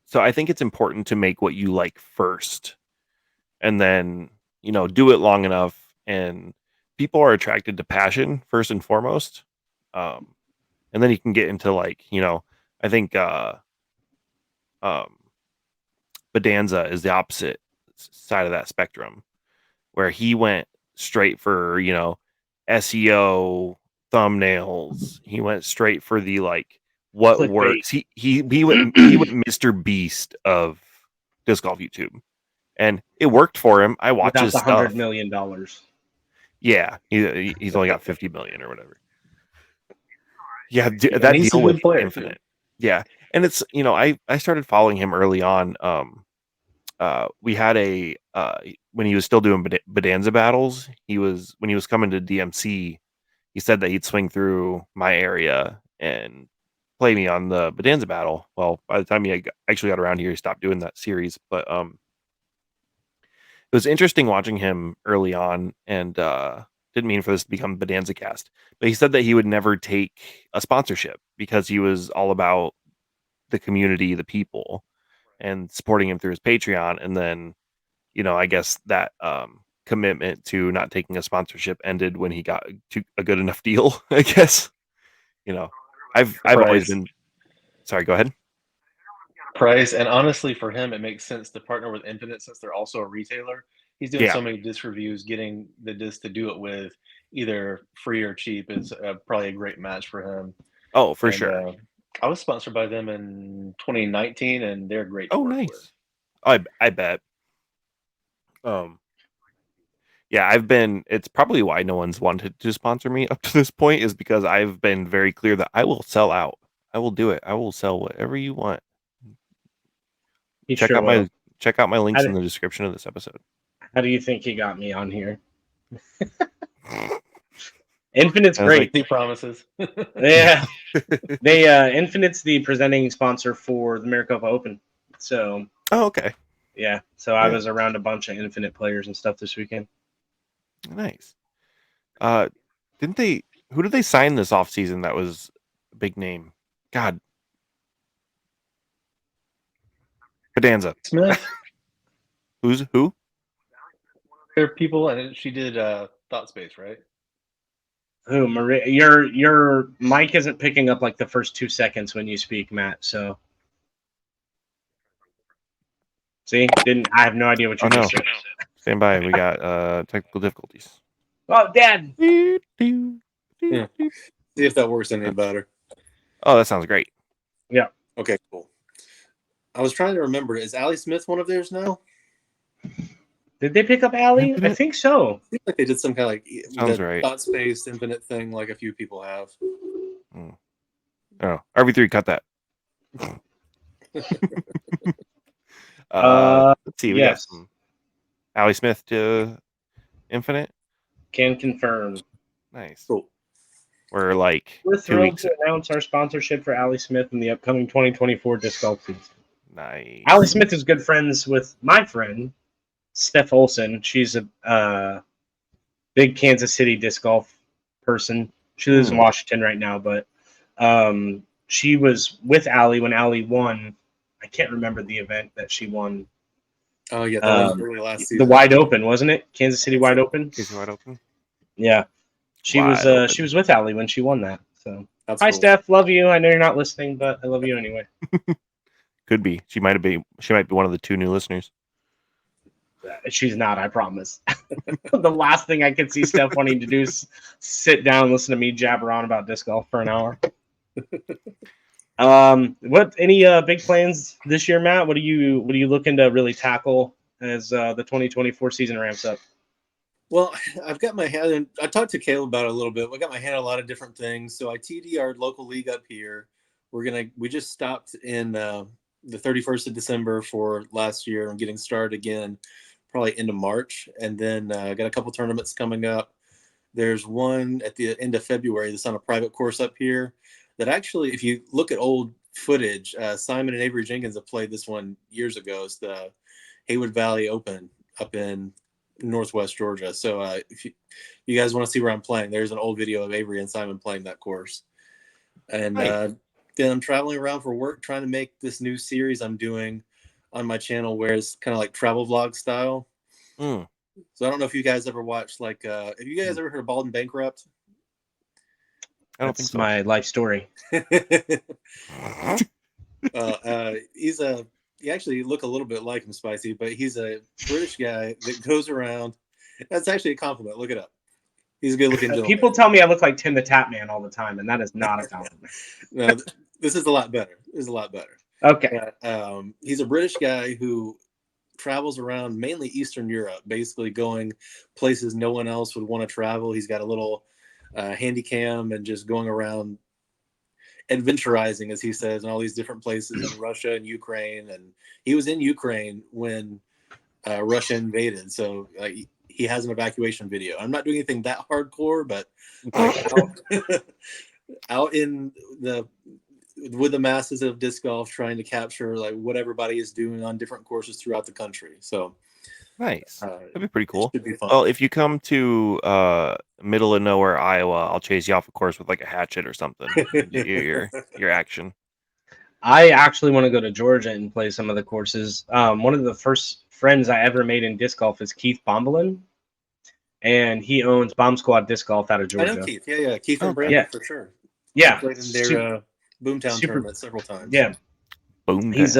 so I think it's important to make what you like first, and then, do it long enough, and people are attracted to passion first and foremost. Um and then you can get into like, I think um Bedanza is the opposite side of that spectrum, where he went straight for, SEO thumbnails. He went straight for the like what Clickbait works. He went Mr. Beast of disc golf YouTube, and it worked for him. I watch without his the $100 stuff. million. Yeah, he's only got 50 million or whatever. Yeah, and that he's a deal with good player too. Infinite. Yeah, and it's, I started following him early on. We had when he was still doing Bedanza battles, when he was coming to DMC, he said that he'd swing through my area and play me on the Bedanza battle. Well, by the time he actually got around here, he stopped doing that series. But it was interesting watching him early on, and didn't mean for this to become Bedanza cast, but he said that he would never take a sponsorship because he was all about the community, the people, and supporting him through his Patreon. And then, I guess that commitment to not taking a sponsorship ended when he got to a good enough deal, I guess. You know, I've always Price, been sorry, go ahead. price, and honestly, for him, it makes sense to partner with Infinite since they're also a retailer. He's doing Yeah. so many disc reviews. Getting the disc to do it with either free or cheap is probably a great match for him. Oh, for And sure. I was sponsored by them in 2019, and they're great to Oh, work with. nice. I bet. Um, yeah, it's probably why no one's wanted to sponsor me up to this point, is because I've been very clear that I will sell out. I will do it. I will sell whatever you want. He Check sure out will. my links I, in the description of this episode. How do you think he got me on here? Infinite's I was great. He promises. Yeah, Infinite's the presenting sponsor for the Maricopa Open. So Oh, okay. yeah, so I Yeah. was around a bunch of Infinite players and stuff this weekend. Nice. Didn't they? Who did they sign this off season? That was a big name. God, Cadanza. Smith. Who's who? There are people, and she did Thought Space, right? Who, Maria? Your mic isn't picking up like the first 2 seconds when you speak, Matt. So see, I have no idea what you Oh, no. just said. Stand by. We got technical difficulties. Oh, Dad. Yeah. See if that works any better. Oh, that sounds great. Yeah. Okay, cool. I was trying to remember. Is Allie Smith one of theirs now? Did they pick up Allie? Infinite? I think so. I feel like they did some kind of like Sounds the right. Thought Space Infinite thing, like a few people have. Oh, RV3, cut that. Let's see. We got Yes. some Allie Smith to Infinite. Can confirm. Nice. Cool. We're like We're 2 thrilled weeks. to announce our sponsorship for Allie Smith in the upcoming 2024 disc golf season. Nice. Allie Smith is good friends with my friend, Steph Olson. She's a big Kansas City disc golf person. She lives in Washington right now, but she was with Allie when Allie won. I can't remember the event that she won. Oh yeah, that was early last season. The Wide Open, wasn't it? Kansas City Wide Open. Is it wide open? Yeah, she Wide was. open. She was with Allie when she won that. So That's hi, cool. Steph. Love you. I know you're not listening, but I love you anyway. Could be. She might be one of the 2 new listeners. She's not, I promise. The last thing I could see Steph wanting to do is sit down and listen to me jabber on about disc golf for an hour. What any big plans this year, Matt? What are you looking to really tackle as the 2024 season ramps up? Well, I've got my hand in, I talked to Caleb about it a little bit. I got my hand in a lot of different things. So I TD our local league up here. We just stopped in the 31st of December for last year and getting started again probably into March. And then I got a couple tournaments coming up. There's one at the end of February that's on a private course up here that actually, if you look at old footage, Simon and Avery Jenkins have played this one years ago. It's the Haywood Valley Open up in Northwest Georgia. So if you guys want to see where I'm playing, there's an old video of Avery and Simon playing that course. And then I'm traveling around for work trying to make this new series I'm doing on my channel where it's kind of like travel vlog style. So I don't know if you guys ever watched have you guys ever heard of Bald and Bankrupt? I don't think so. My life story. You actually look a little bit like him, Spicy, but he's a British guy that goes around. That's actually a compliment. Look it up. He's a good looking gentleman. People tell me I look like Tim the Tap Man all the time, and that is not a compliment. No, this is a lot better. Okay. He's a British guy who travels around mainly Eastern Europe, basically going places no one else would want to travel. He's got a little handy cam and just going around adventurizing, as he says, in all these different places in Russia and Ukraine. And he was in Ukraine when Russia invaded. So he has an evacuation video. I'm not doing anything that hardcore, but out in with the masses of disc golf, trying to capture like what everybody is doing on different courses throughout the country. So nice. That'd be pretty cool. Should be fun. Well, if you come to middle of nowhere Iowa, I'll chase you off a course with like a hatchet or something. your action. I actually want to go to Georgia and play some of the courses. One of the first friends I ever made in disc golf is Keith Bombalin, and he owns Bomb Squad Disc Golf out of Georgia. I know Keith. Yeah. Keith and Brandon for sure. Yeah, I played in their Boomtown tournament several times. Yeah, Boomtown. He's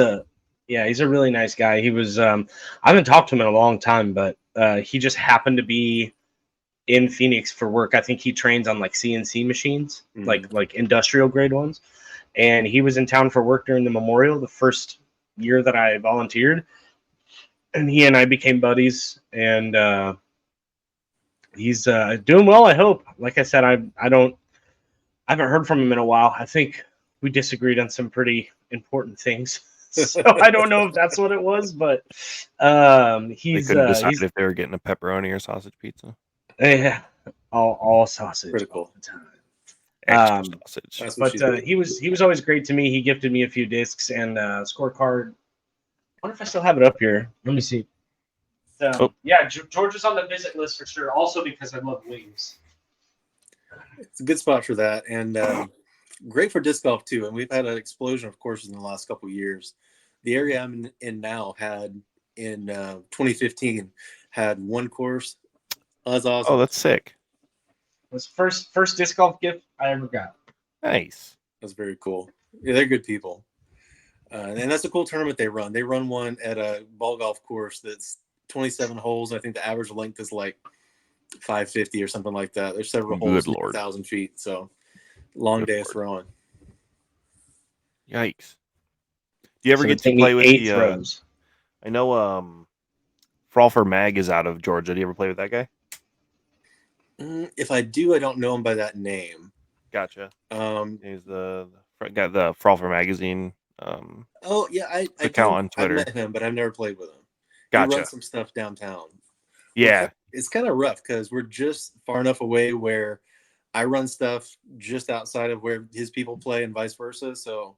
a really nice guy. He was I haven't talked to him in a long time, but he just happened to be in Phoenix for work. I think he trains on like CNC machines, like industrial grade ones. And he was in town for work during the Memorial, the first year that I volunteered. And he and I became buddies, and he's doing well, I hope. Like I said, I haven't heard from him in a while. I think we disagreed on some pretty important things. So I don't know if that's what it was, but They he's couldn't decide he's if they were getting a pepperoni or sausage pizza. yeah, all sausage Critical. all the time. Extra sausage. That's what But she's he was always great to me. He gifted me a few discs and scorecard. I wonder if I still have it up here. Let me see. Oh. Yeah, George is on the visit list for sure. Also because I love wings. It's a good spot for that, and great for disc golf too. And we've had an explosion of courses in the last couple of years. The area I'm in now had in 2015 had one course. That's awesome. Oh, that's sick. It was first disc golf gift I ever got. Nice. That's very cool. Yeah, they're good people. And that's a cool tournament they run. They run one at a ball golf course that's 27 holes. I think the average length is like 550 or something like that. There's several holes, 1,000 feet. So long day of throwing. Yikes. Do you ever get to play with the throws? I know Frolfer Mag is out of Georgia. Do you ever play with that guy? If I do, I don't know him by that name. Gotcha. He's got the Frolfer magazine. Oh yeah, I account on Twitter. I've met him, but I've never played with him. Gotcha. He runs some stuff downtown. Yeah, it's kind of rough because we're just far enough away where I run stuff just outside of where his people play and vice versa. So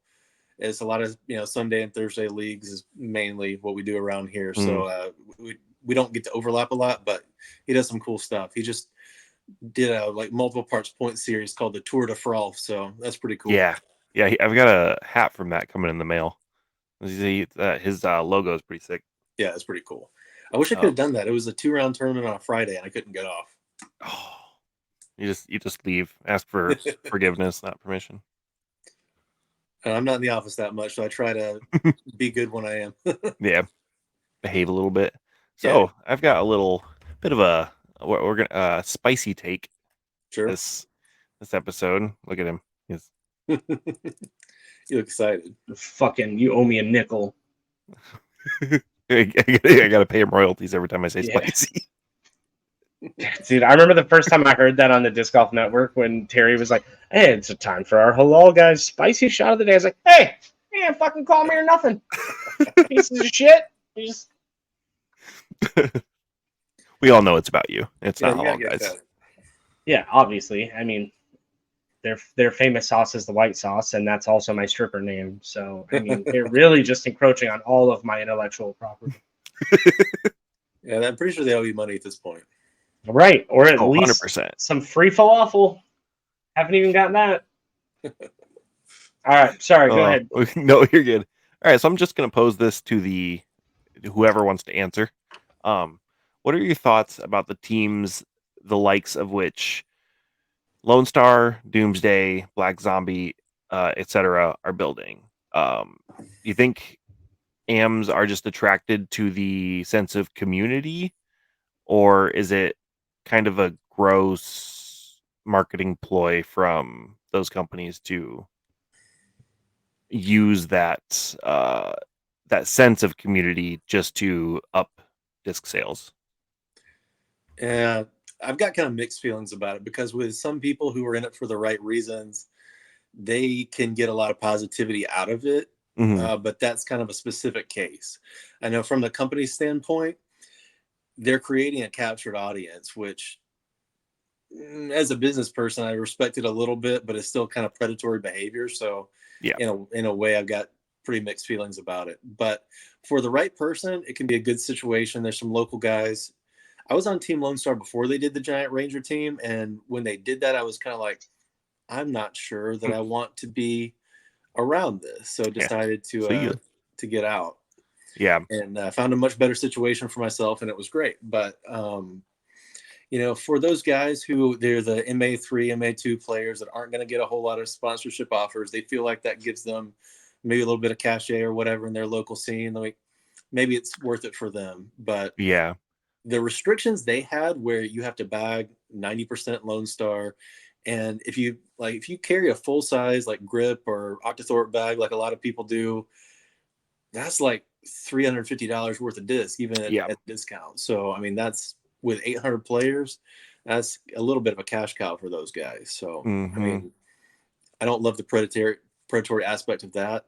it's a lot of Sunday and Thursday leagues is mainly what we do around here. So we don't get to overlap a lot, but he does some cool stuff. He just did a multiple parts point series called the Tour de Frolf, so that's pretty cool. Yeah, I've got a hat from that coming in the mail. His logo is pretty sick. Yeah, it's pretty cool. I wish I could have done that. It was a 2-round tournament on a Friday, and I couldn't get off. Oh, you just leave, ask for forgiveness, not permission. I'm not in the office that much, so I try to be good when I am. Yeah, behave a little bit. So yeah. I've got a little bit of a we're gonna spicy take. Sure. This episode. Look at him. He's you look excited. Fucking, you owe me a nickel. I gotta pay him royalties every time I say spicy. Dude, I remember the first time I heard that on the Disc Golf Network when Terry was like, "Hey, it's a time for our halal guys spicy shot of the day." I was like, "Hey, you can't fucking call me or nothing, pieces of shit." We all know it's about you. It's not halal guys. That. Yeah, obviously. I mean, their famous sauce is the white sauce, and that's also my stripper name. So I mean, they're really just encroaching on all of my intellectual property. Yeah, I'm pretty sure they owe you money at this point. Right, or at least 100%. some free falafel. Haven't even gotten that. All right, sorry, go ahead. No, you're good. All right, so I'm just going to pose this to whoever wants to answer. What are your thoughts about the teams, the likes of which Lone Star, Doomsday, Black Zombie, etc., are building? You think AMs are just attracted to the sense of community, or is it kind of a gross marketing ploy from those companies to use that sense of community just to up disc sales? Yeah, I've got kind of mixed feelings about it because with some people who are in it for the right reasons, they can get a lot of positivity out of it. But that's kind of a specific case. I know from the company standpoint, they're creating a captured audience, which as a business person, I respect it a little bit, but it's still kind of predatory behavior. So yeah, in a way, I've got pretty mixed feelings about it. But for the right person, it can be a good situation. There's some local guys. I was on Team Lone Star before they did the Giant Ranger team. And when they did that, I was kind of like, I'm not sure that I want to be around this. So decided to get out. Yeah. And I found a much better situation for myself, and it was great. But, for those guys who they're the MA3, MA2 players that aren't going to get a whole lot of sponsorship offers, they feel like that gives them maybe a little bit of cachet or whatever in their local scene. Like maybe it's worth it for them. But yeah, the restrictions they had where you have to bag 90% Lone Star. And if you carry a full size like grip or Octothorpe bag, like a lot of people do, that's like $350 worth of disc, even at discount. So, I mean, that's with 800 players, that's a little bit of a cash cow for those guys. So, I mean, I don't love the predatory aspect of that.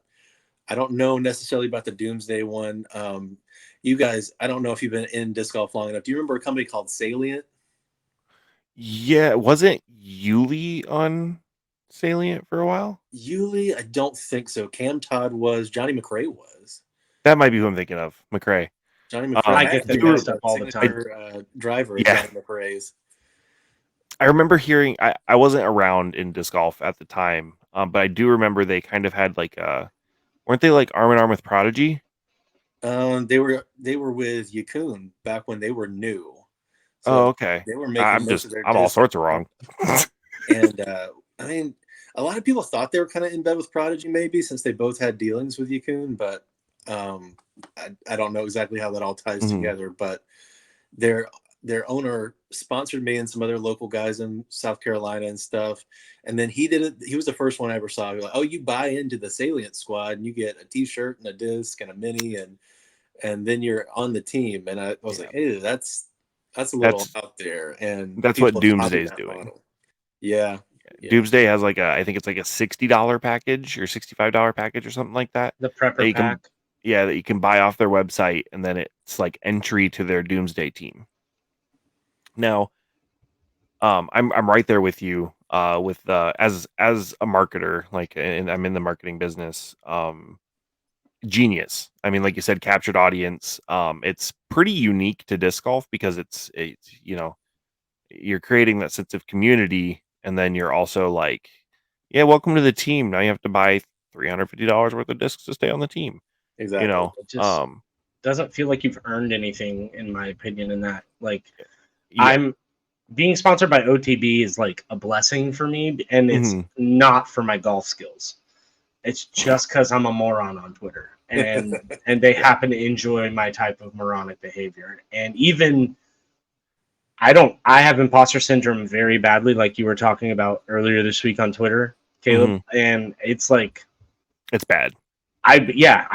I don't know necessarily about the Doomsday one. You guys, I don't know if you've been in disc golf long enough. Do you remember a company called Salient? Yeah, wasn't Yuli on Salient for a while? Yuli, I don't think so. Cam Todd was. Johnny McRae was. That might be who I'm thinking of, McRae. Johnny McRae. I get them actually mixed had up all the time. signature driver, Yeah. Johnny McRae's. I remember hearing. I wasn't around in disc golf at the time, but I do remember they kind of had like weren't they like arm in arm with Prodigy? They were with Yukun back when they were new. So Oh, okay. they were making most of their I'm all discs. sorts of wrong. And I mean, a lot of people thought they were kind of in bed with Prodigy, maybe since they both had dealings with Yukun, but I don't know exactly how that all ties together. But their owner sponsored me and some other local guys in South Carolina and stuff. And then he did it. He was the first one I ever saw. Like, oh, you buy into the Salient squad and you get a T-shirt and a disc and a mini, and then you're on the team. And I was like, hey, that's a little out there. And that's what Doomsday's doing. Model. Yeah. Doomsday has like I think it's like a $60 package or $65 package or something like that. The prepper pack. That you can buy off their website, and then it's like entry to their Doomsday team. Now, I'm right there with you. With as a marketer, like, and I'm in the marketing business. Genius. I mean, like you said, captured audience. It's pretty unique to disc golf because it's you're creating that sense of community, and then you're also like, yeah, welcome to the team. Now you have to buy $350 worth of discs to stay on the team. Exactly. It just doesn't feel like you've earned anything, in my opinion, in that. Like, I'm being sponsored by OTB is like a blessing for me, and it's not for my golf skills. It's just because I'm a moron on Twitter, and they happen to enjoy my type of moronic behavior. And even I have imposter syndrome very badly, like you were talking about earlier this week on Twitter, Caleb. And it's like, it's bad. I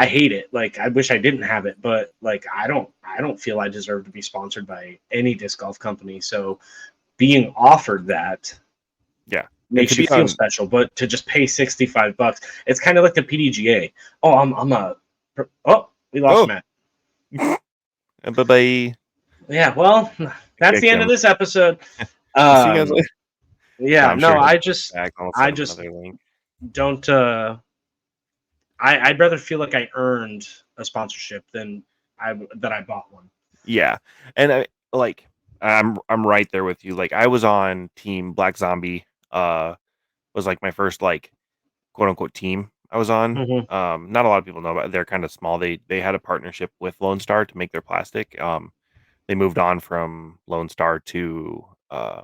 hate it. Like, I wish I didn't have it, but like, I don't feel I deserve to be sponsored by any disc golf company. So being offered that, makes you feel special. But to just pay $65, it's kind of like the PDGA. We lost Matt. Bye bye. Yeah, well, that's the end of this episode. See you guys later. Yeah, I just don't. I'd rather feel like I earned a sponsorship than that I bought one. Yeah, and I'm right there with you. Like, I was on Team Black Zombie. Was like my first like quote unquote team I was on. Not a lot of people know about it. They're kind of small. They had a partnership with Lone Star to make their plastic. They moved on from Lone Star to no,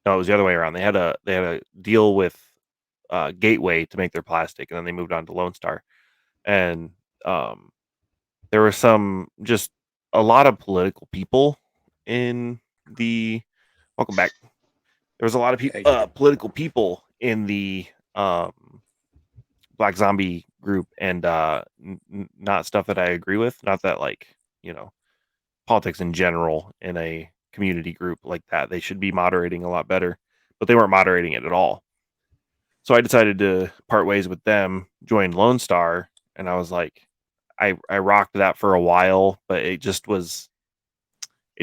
it was the other way around. They had a deal with Gateway to make their plastic, and then they moved on to Lone Star. And there were just a lot of political people in the welcome back. There was a lot of people, political people in the Black Zombie group, and not stuff that I agree with. Not that, like, politics in general in a community group like that, they should be moderating a lot better, but they weren't moderating it at all. So I decided to part ways with them, join Lone Star, and I was like, I rocked that for a while, but it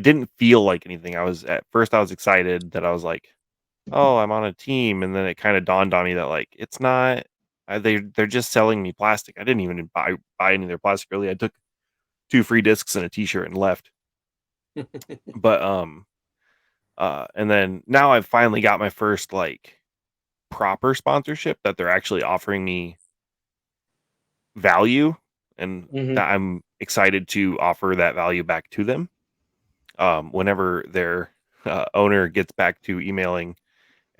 didn't feel like anything. At first I was excited that I was like, oh, I'm on a team, and then it kind of dawned on me that, like, it's not. They're just selling me plastic. I didn't even buy any of their plastic, really. I took 2 free discs and a T-shirt and left. But and then now I've finally got my first like proper sponsorship that they're actually offering me value, and that I'm excited to offer that value back to them. Whenever their owner gets back to emailing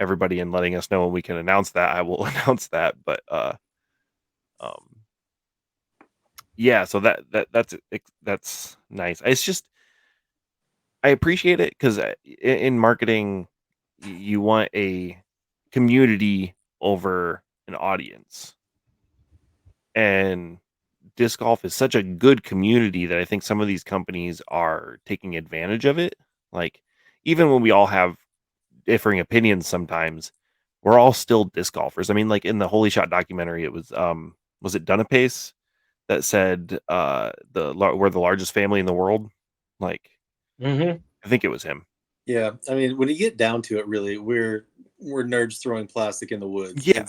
everybody and letting us know when we can announce that, I will announce that. But yeah, so that's nice. It's just, I appreciate it because in marketing, you want a community over an audience, and disc golf is such a good community that I think some of these companies are taking advantage of it. Like, even when we all have differing opinions sometimes, we're all still disc golfers. I mean, like in the Holy Shot documentary, it was was it Dunapace that said we're the largest family in the world? Like, I think it was him. Yeah, I mean, when you get down to it, really, we're nerds throwing plastic in the woods. Yeah.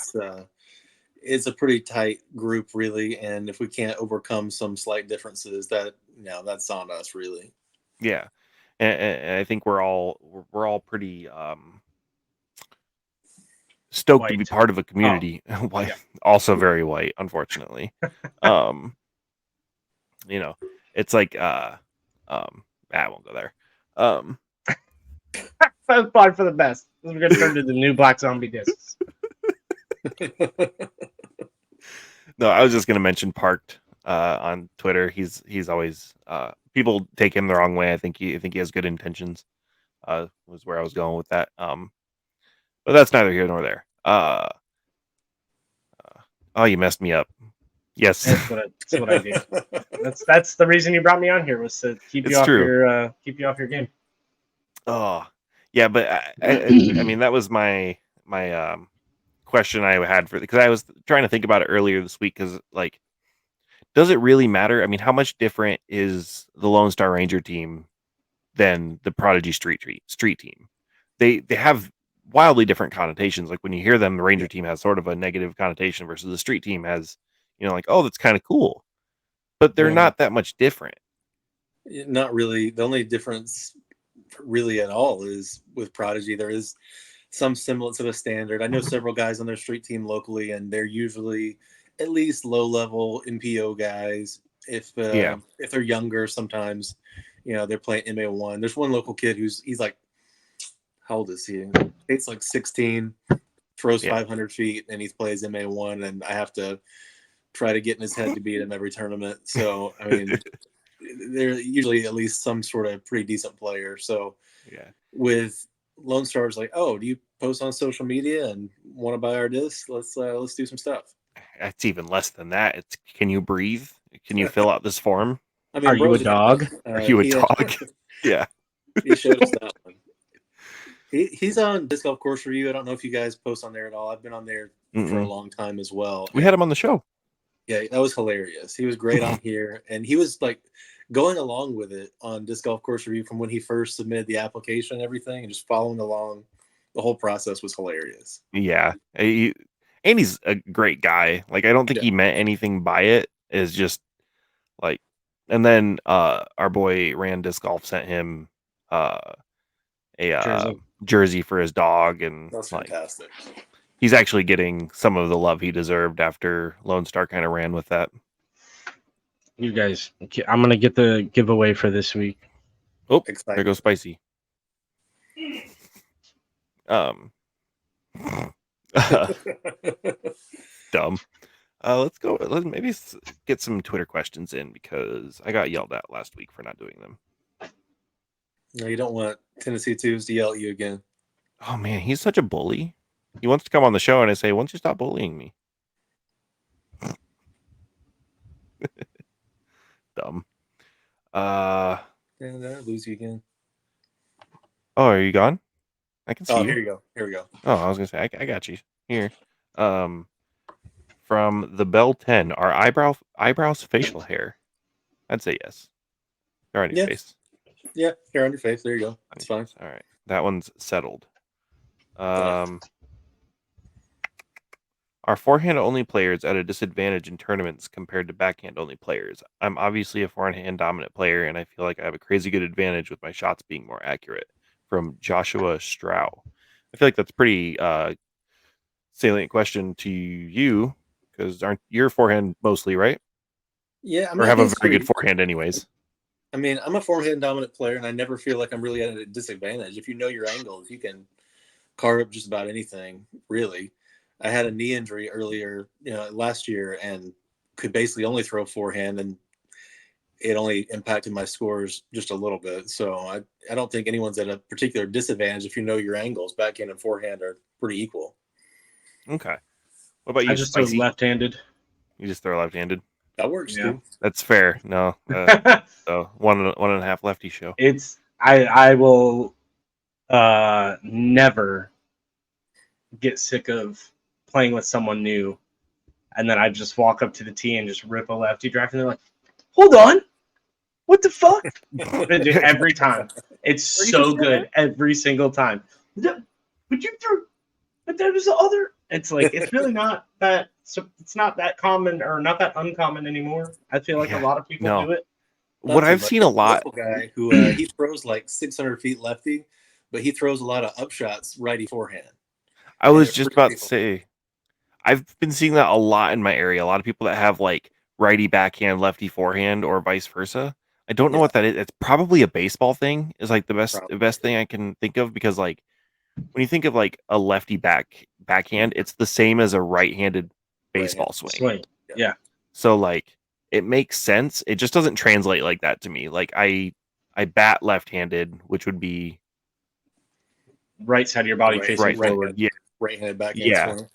It's a pretty tight group, really, and if we can't overcome some slight differences, that's on us, really. Yeah, and I think we're all pretty stoked to be White. part of a community. White, yeah. Also very white, unfortunately. You know, it's like I won't go there. That's probably for the best. We're gonna turn to the new Black Zombie discs. No, I was just gonna mention Parked on Twitter. He's always people take him the wrong way. I think he has good intentions. Was where I was going with that. But that's neither here nor there. Oh, you messed me up. Yes, That's what I do. That's the reason you brought me on here, was to keep you off your game. Oh, yeah, but I mean that was my question I had because I was trying to think about it earlier this week, because like, does it really matter? I mean, how much different is the Lone Star Ranger team than the Prodigy Street team? They have wildly different connotations. Like when you hear them, the Ranger team has sort of a negative connotation versus the Street team has, like, oh, that's kind of cool, but they're not that much different. Not really. The only difference really at all is with Prodigy, there is some semblance of a standard. I know several guys on their street team locally, and they're usually at least low-level MPO guys. If they're younger, sometimes they're playing MA1. There's one local kid he's like, how old is he? It's like 16, throws 500 feet, and he plays MA1, and I have to try to get in his head to beat him every tournament. So I mean, they're usually at least some sort of pretty decent player. So with Lone Star's like, oh, do you post on social media and want to buy our disc? Let's do some stuff. It's even less than that. It's, can you breathe? Can you fill out this form? I mean, are you a dog? Are you a dog? Yeah. He showed us that one. He's on Disc Golf Course Review. I don't know if you guys post on there at all. I've been on there for a long time as well. We had him on the show. Yeah, that was hilarious. He was great on here, and he was like going along with it on Disc Golf Course Review from when he first submitted the application and everything, and just following along. The whole process was hilarious. Yeah, and he's a great guy. Like, I don't think he meant anything by it. It's just like, and then our boy Rand Disc Golf sent him a jersey for his dog, and that's fantastic. He's actually getting some of the love he deserved after Lone Star kind of ran with that. You guys, I'm gonna get the giveaway for this week. Oh, there goes Spicy. Dumb. Let's go. Let's maybe get some Twitter questions in, because I got yelled at last week for not doing them. No, you don't want Tennessee Twos to yell at you again. Oh man, he's such a bully. He wants to come on the show, and I say, "Why don't you stop bullying me?" Dumb. And I lose you again. Oh, are you gone? I can see you. Here you go. Here we go. Oh, I was gonna say, I got you here. From the Bell 10, are eyebrows facial hair? I'd say yes. They're on your face. Yeah, hair on your face. There you go. That's fine. All right, that one's settled. Are forehand-only players at a disadvantage in tournaments compared to backhand-only players? I'm obviously a forehand-dominant player, and I feel like I have a crazy good advantage with my shots being more accurate. From Joshua Strau. I feel like that's pretty salient question to you, because aren't your forehand mostly, right? Yeah, or have a very good forehand anyways. I mean, I'm a forehand dominant player, and I never feel like I'm really at a disadvantage. If you know your angles, you can carve up just about anything, really. I had a knee injury earlier, last year, and could basically only throw forehand, and it only impacted my scores just a little bit. So I don't think anyone's at a particular disadvantage if you know your angles. Backhand and forehand are pretty equal. Okay. What about you? I just throw left-handed. You just throw left-handed? That works too. That's fair. No. So one and a half lefty show. I will never get sick of playing with someone new and then I just walk up to the tee and just rip a lefty drive, and they're like, "Hold on, what the fuck?" Every time, it's so good every single time. But you threw, but there was the other. It's like it's really not that. So it's not that common or not that uncommon anymore. I feel like a lot of people do it. What I've seen a lot. Guy who he throws like 600 feet lefty, but he throws a lot of upshots righty forehand. I was just about to say, I've been seeing that a lot in my area. A lot of people that have like righty backhand, lefty forehand, or vice versa. I don't know what that is. It's probably a baseball thing. Is like the best thing I can think of, because like when you think of like a lefty backhand, it's the same as a right-handed baseball swing. Yeah. So like it makes sense. It just doesn't translate like that to me. Like I bat left-handed, which would be right side of your body facing forward. Yeah, right-handed backhand swing.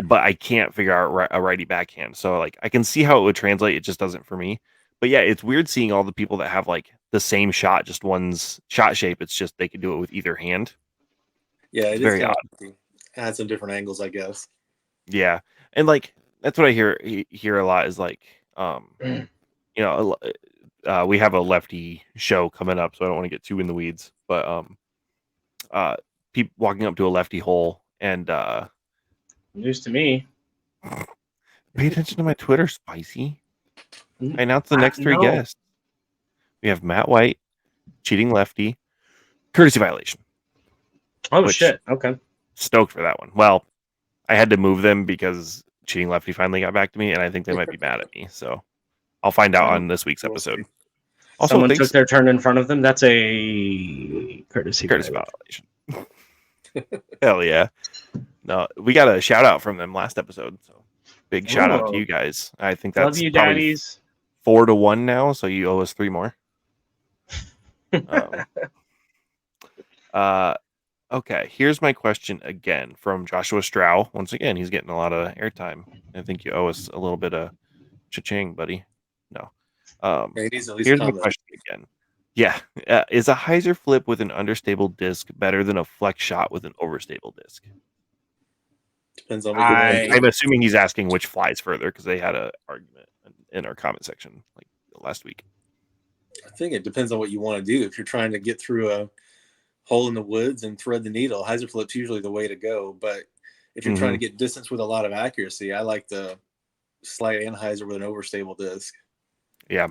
But I can't figure out a righty backhand. So like I can see how it would translate. It just doesn't for me. But yeah, it's weird seeing all the people that have like the same shot, just one's shot shape. It's just they can do it with either hand. Yeah, it's very odd. Had some different angles, I guess. Yeah, and like that's what I hear a lot is like, you know, we have a lefty show coming up, so I don't want to get too in the weeds. But people walking up to a lefty hole and news to me. Pay attention to my Twitter, Spicy. I announced the next three guests. We have Matt White, cheating lefty, courtesy violation. Oh shit! Okay, stoked for that one. Well, I had to move them because cheating lefty finally got back to me, and I think they might be mad at me. So I'll find out on this week's episode. Also, someone took their turn in front of them. That's a courtesy violation. Hell yeah! No, we got a shout out from them last episode. So big shout out to you guys. I think that's love you, daddies. 4-1 now, so you owe us 3 more. Okay, here's my question again from Joshua Strow. Once again, he's getting a lot of airtime. I think you owe us a little bit of cha-ching, buddy. No. Here's my question again. Yeah. Is a hyzer flip with an understable disc better than a flex shot with an overstable disc? Depends on what I'm assuming he's asking which flies further, because they had an argument in our comment section like last week. I think it depends on what you want to do. If you're trying to get through a hole in the woods and thread the needle, hyzer flip's usually the way to go. But if you're trying to get distance with a lot of accuracy, I like the slight anhyzer with an overstable disc. Yeah.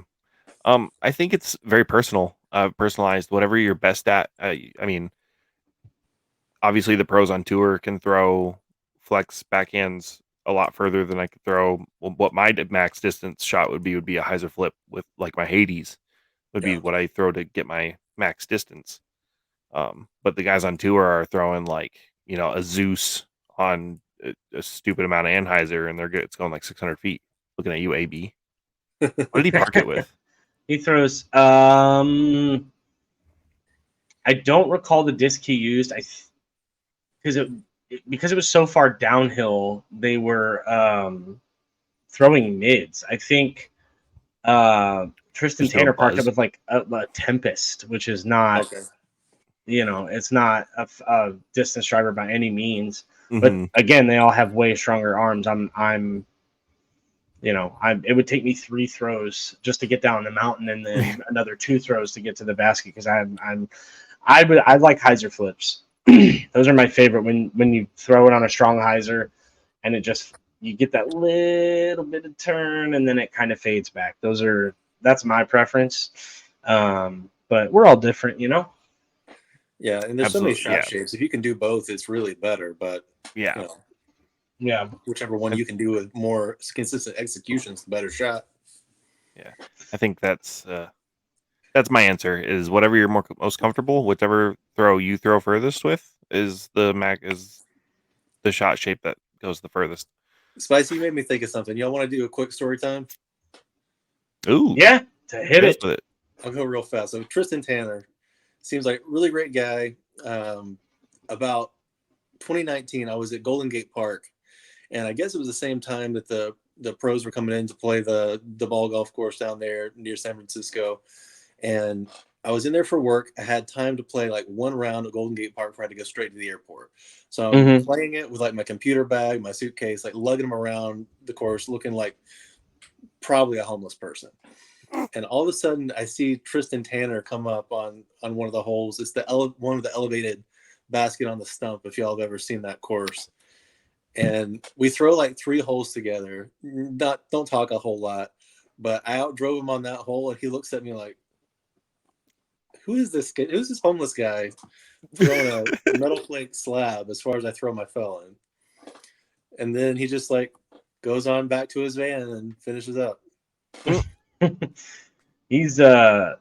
I think it's very personalized, whatever you're best at. I mean, obviously the pros on tour can throw flex backhands a lot further than I could throw. Well, what my max distance shot would be a hyzer flip with like my Hades would be what I throw to get my max distance. But the guys on tour are throwing like, you know, a Zeus on a stupid amount of anhyzer, and it's going like 600 feet. Looking at you, AB. What did he park it with? He throws. I don't recall the disc he used. Because it was so far downhill, they were throwing mids. I think Tristan Tanner parked it with like a Tempest, which is not. Okay. You know, it's not a distance driver by any means, but again, they all have way stronger arms. It would take me 3 throws just to get down the mountain, and then another 2 throws to get to the basket, because I like hyzer flips. Those are my favorite when you throw it on a strong hyzer, and you get that little bit of turn, and then it kind of fades back. That's my preference. But we're all different, you know. Yeah, and there's so many shot shapes. If you can do both, it's really better. But whichever one you can do with more consistent executions, the better shot. Yeah, I think that's my answer. Is whatever you're most comfortable, whichever throw you throw furthest with is the shot shape that goes the furthest. Spicy, you made me think of something. Y'all want to do a quick story time? Ooh, yeah, to hit it. With it. I'll go real fast. So Tristan Tanner seems like a really great guy. About 2019, I was at Golden Gate Park, and I guess it was the same time that the pros were coming in to play the ball golf course down there near San Francisco. And I was in there for work. I had time to play like one round at Golden Gate Park before I had to go straight to the airport. So I'm playing it with like my computer bag, my suitcase, like lugging them around the course, looking like probably a homeless person. And all of a sudden, I see Tristan Tanner come up on one of the holes. It's one of the elevated basket on the stump. If y'all have ever seen that course, and we throw like 3 holes together. Don't talk a whole lot, but I outdrove him on that hole, and he looks at me like, "Who is this kid? Who's this homeless guy throwing a metal plate slab as far as I throw my felon?" And then he just like goes on back to his van and finishes up. He's when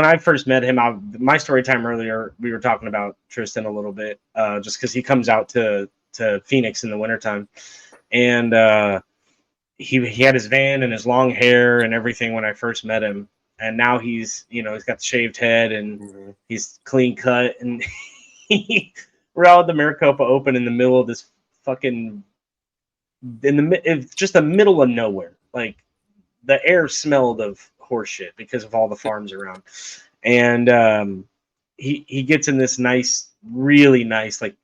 I first met him, my story time earlier, we were talking about Tristan a little bit, just because he comes out to Phoenix in the wintertime, and he had his van and his long hair and everything when I first met him, and now he's he's got the shaved head and he's clean cut, and we're out at the Maricopa Open in the middle of this fucking it's just the middle of nowhere, like the air smelled of horse shit because of all the farms around, and he gets in this really nice like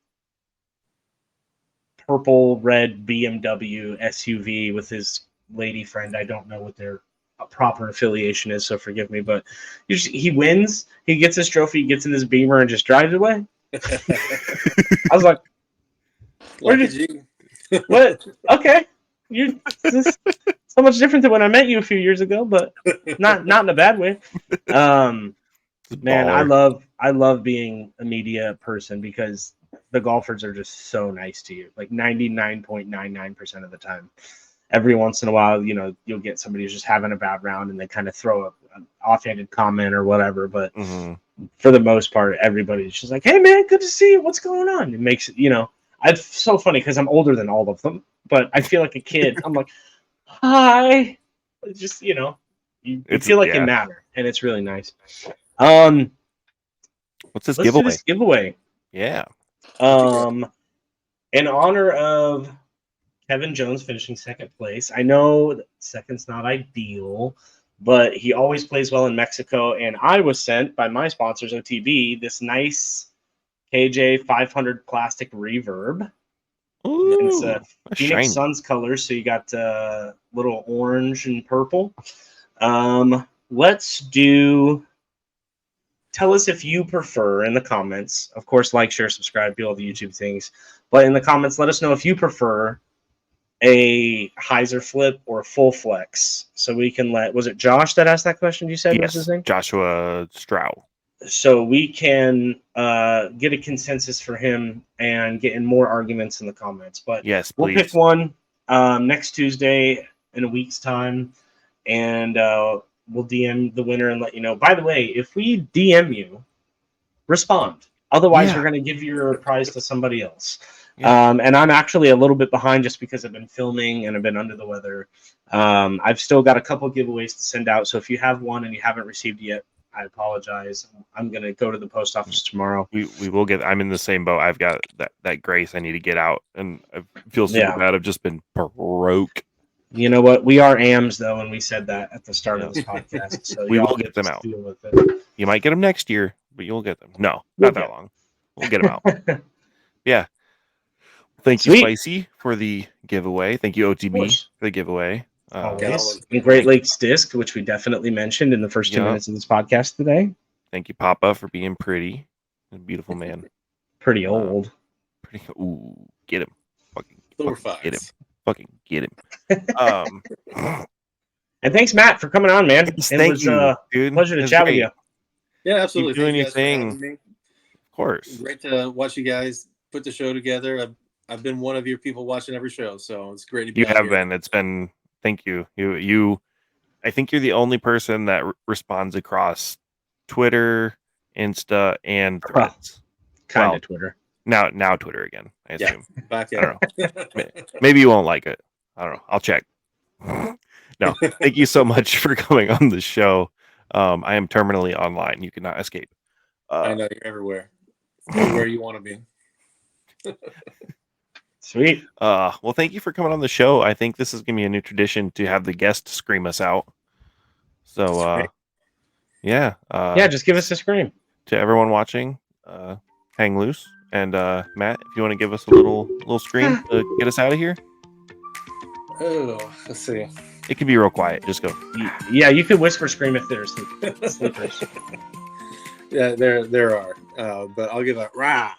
purple red BMW SUV with his lady friend. I don't know what their proper affiliation is, so forgive me, but he wins, he gets his trophy, he gets in his Beamer and just drives away. I was like, where did you what? Okay, you're so much different than when I met you a few years ago, but not in a bad way. Man, I love being a media person because the golfers are just so nice to you, like 99.99% of the time. Every once in a while, you'll get somebody who's just having a bad round and they kind of throw an offhanded comment or whatever, but for the most part, everybody's just like, "Hey man, good to see you, what's going on?" It makes it's so funny because I'm older than all of them, but I feel like a kid. I'm like, "Hi." It's just you feel like you matter, and it's really nice. What's this let's giveaway? do this giveaway. Yeah. In honor of Kevin Jones finishing second place. I know that second's not ideal, but he always plays well in Mexico, and I was sent by my sponsors, OTB, this nice KJ 500 plastic reverb. Ooh, it's Phoenix shiny. Suns colors, so you got little orange and purple. Let's do. Tell us if you prefer in the comments. Of course, like, share, subscribe, do all the YouTube things. But in the comments, let us know if you prefer a hyzer flip or a full flex. So we can was it Josh that asked that question? You said Yes, was his name? Joshua Stroud. So we can get a consensus for him and get in more arguments in the comments. But yes, we'll pick one next Tuesday in a week's time, and we'll DM the winner and let you know. By the way, if we DM you, respond. Otherwise, we're going to give your prize to somebody else. Yeah. And I'm actually a little bit behind just because I've been filming and I've been under the weather. I've still got a couple giveaways to send out. So if you have one and you haven't received yet, I apologize. I'm going to go to the post office tomorrow. We will get. I'm in the same boat. I've got that grace I need to get out, and I feel super bad. I've just been broke. You know what? We are AMs though, and we said that at the start of this podcast. So we will get them out. Deal with it. You might get them next year, but you'll get them. No, not that long. We'll get them out. Yeah. Thank you, Spicy, for the giveaway. Thank you, OTB, for the giveaway. Always. And Great Lakes Disc, which we definitely mentioned in the first 2 minutes of this podcast today. Thank you, Papa, for being pretty. A beautiful man. Pretty old. Ooh, get him. Fucking get him. Fucking get him. And thanks, Matt, for coming on, man. Thank you, dude. Pleasure to chat with you. Yeah, absolutely. Keep doing your thing. Of course. Great to watch you guys put the show together. I've been one of your people watching every show, so it's great to be. You have been. It's been. Thank you. You. I think you're the only person that responds across Twitter, Insta, and Threads. Kind of Twitter. Now Twitter again. I assume. Back I don't know. Maybe you won't like it. I don't know. I'll check. No. Thank you so much for coming on the show. I am terminally online. You cannot escape. I know you're everywhere. Everywhere you want to be. Sweet. Well, thank you for coming on the show. I think this is gonna be a new tradition to have the guest scream us out. So Yeah. Yeah, just give us a scream. To everyone watching, hang loose. And Matt, if you want to give us a little scream to get us out of here, Oh, let's see. it can be real quiet. Just go. Yeah, you can whisper scream if there's sleepers. Yeah, there are. But I'll give a rah.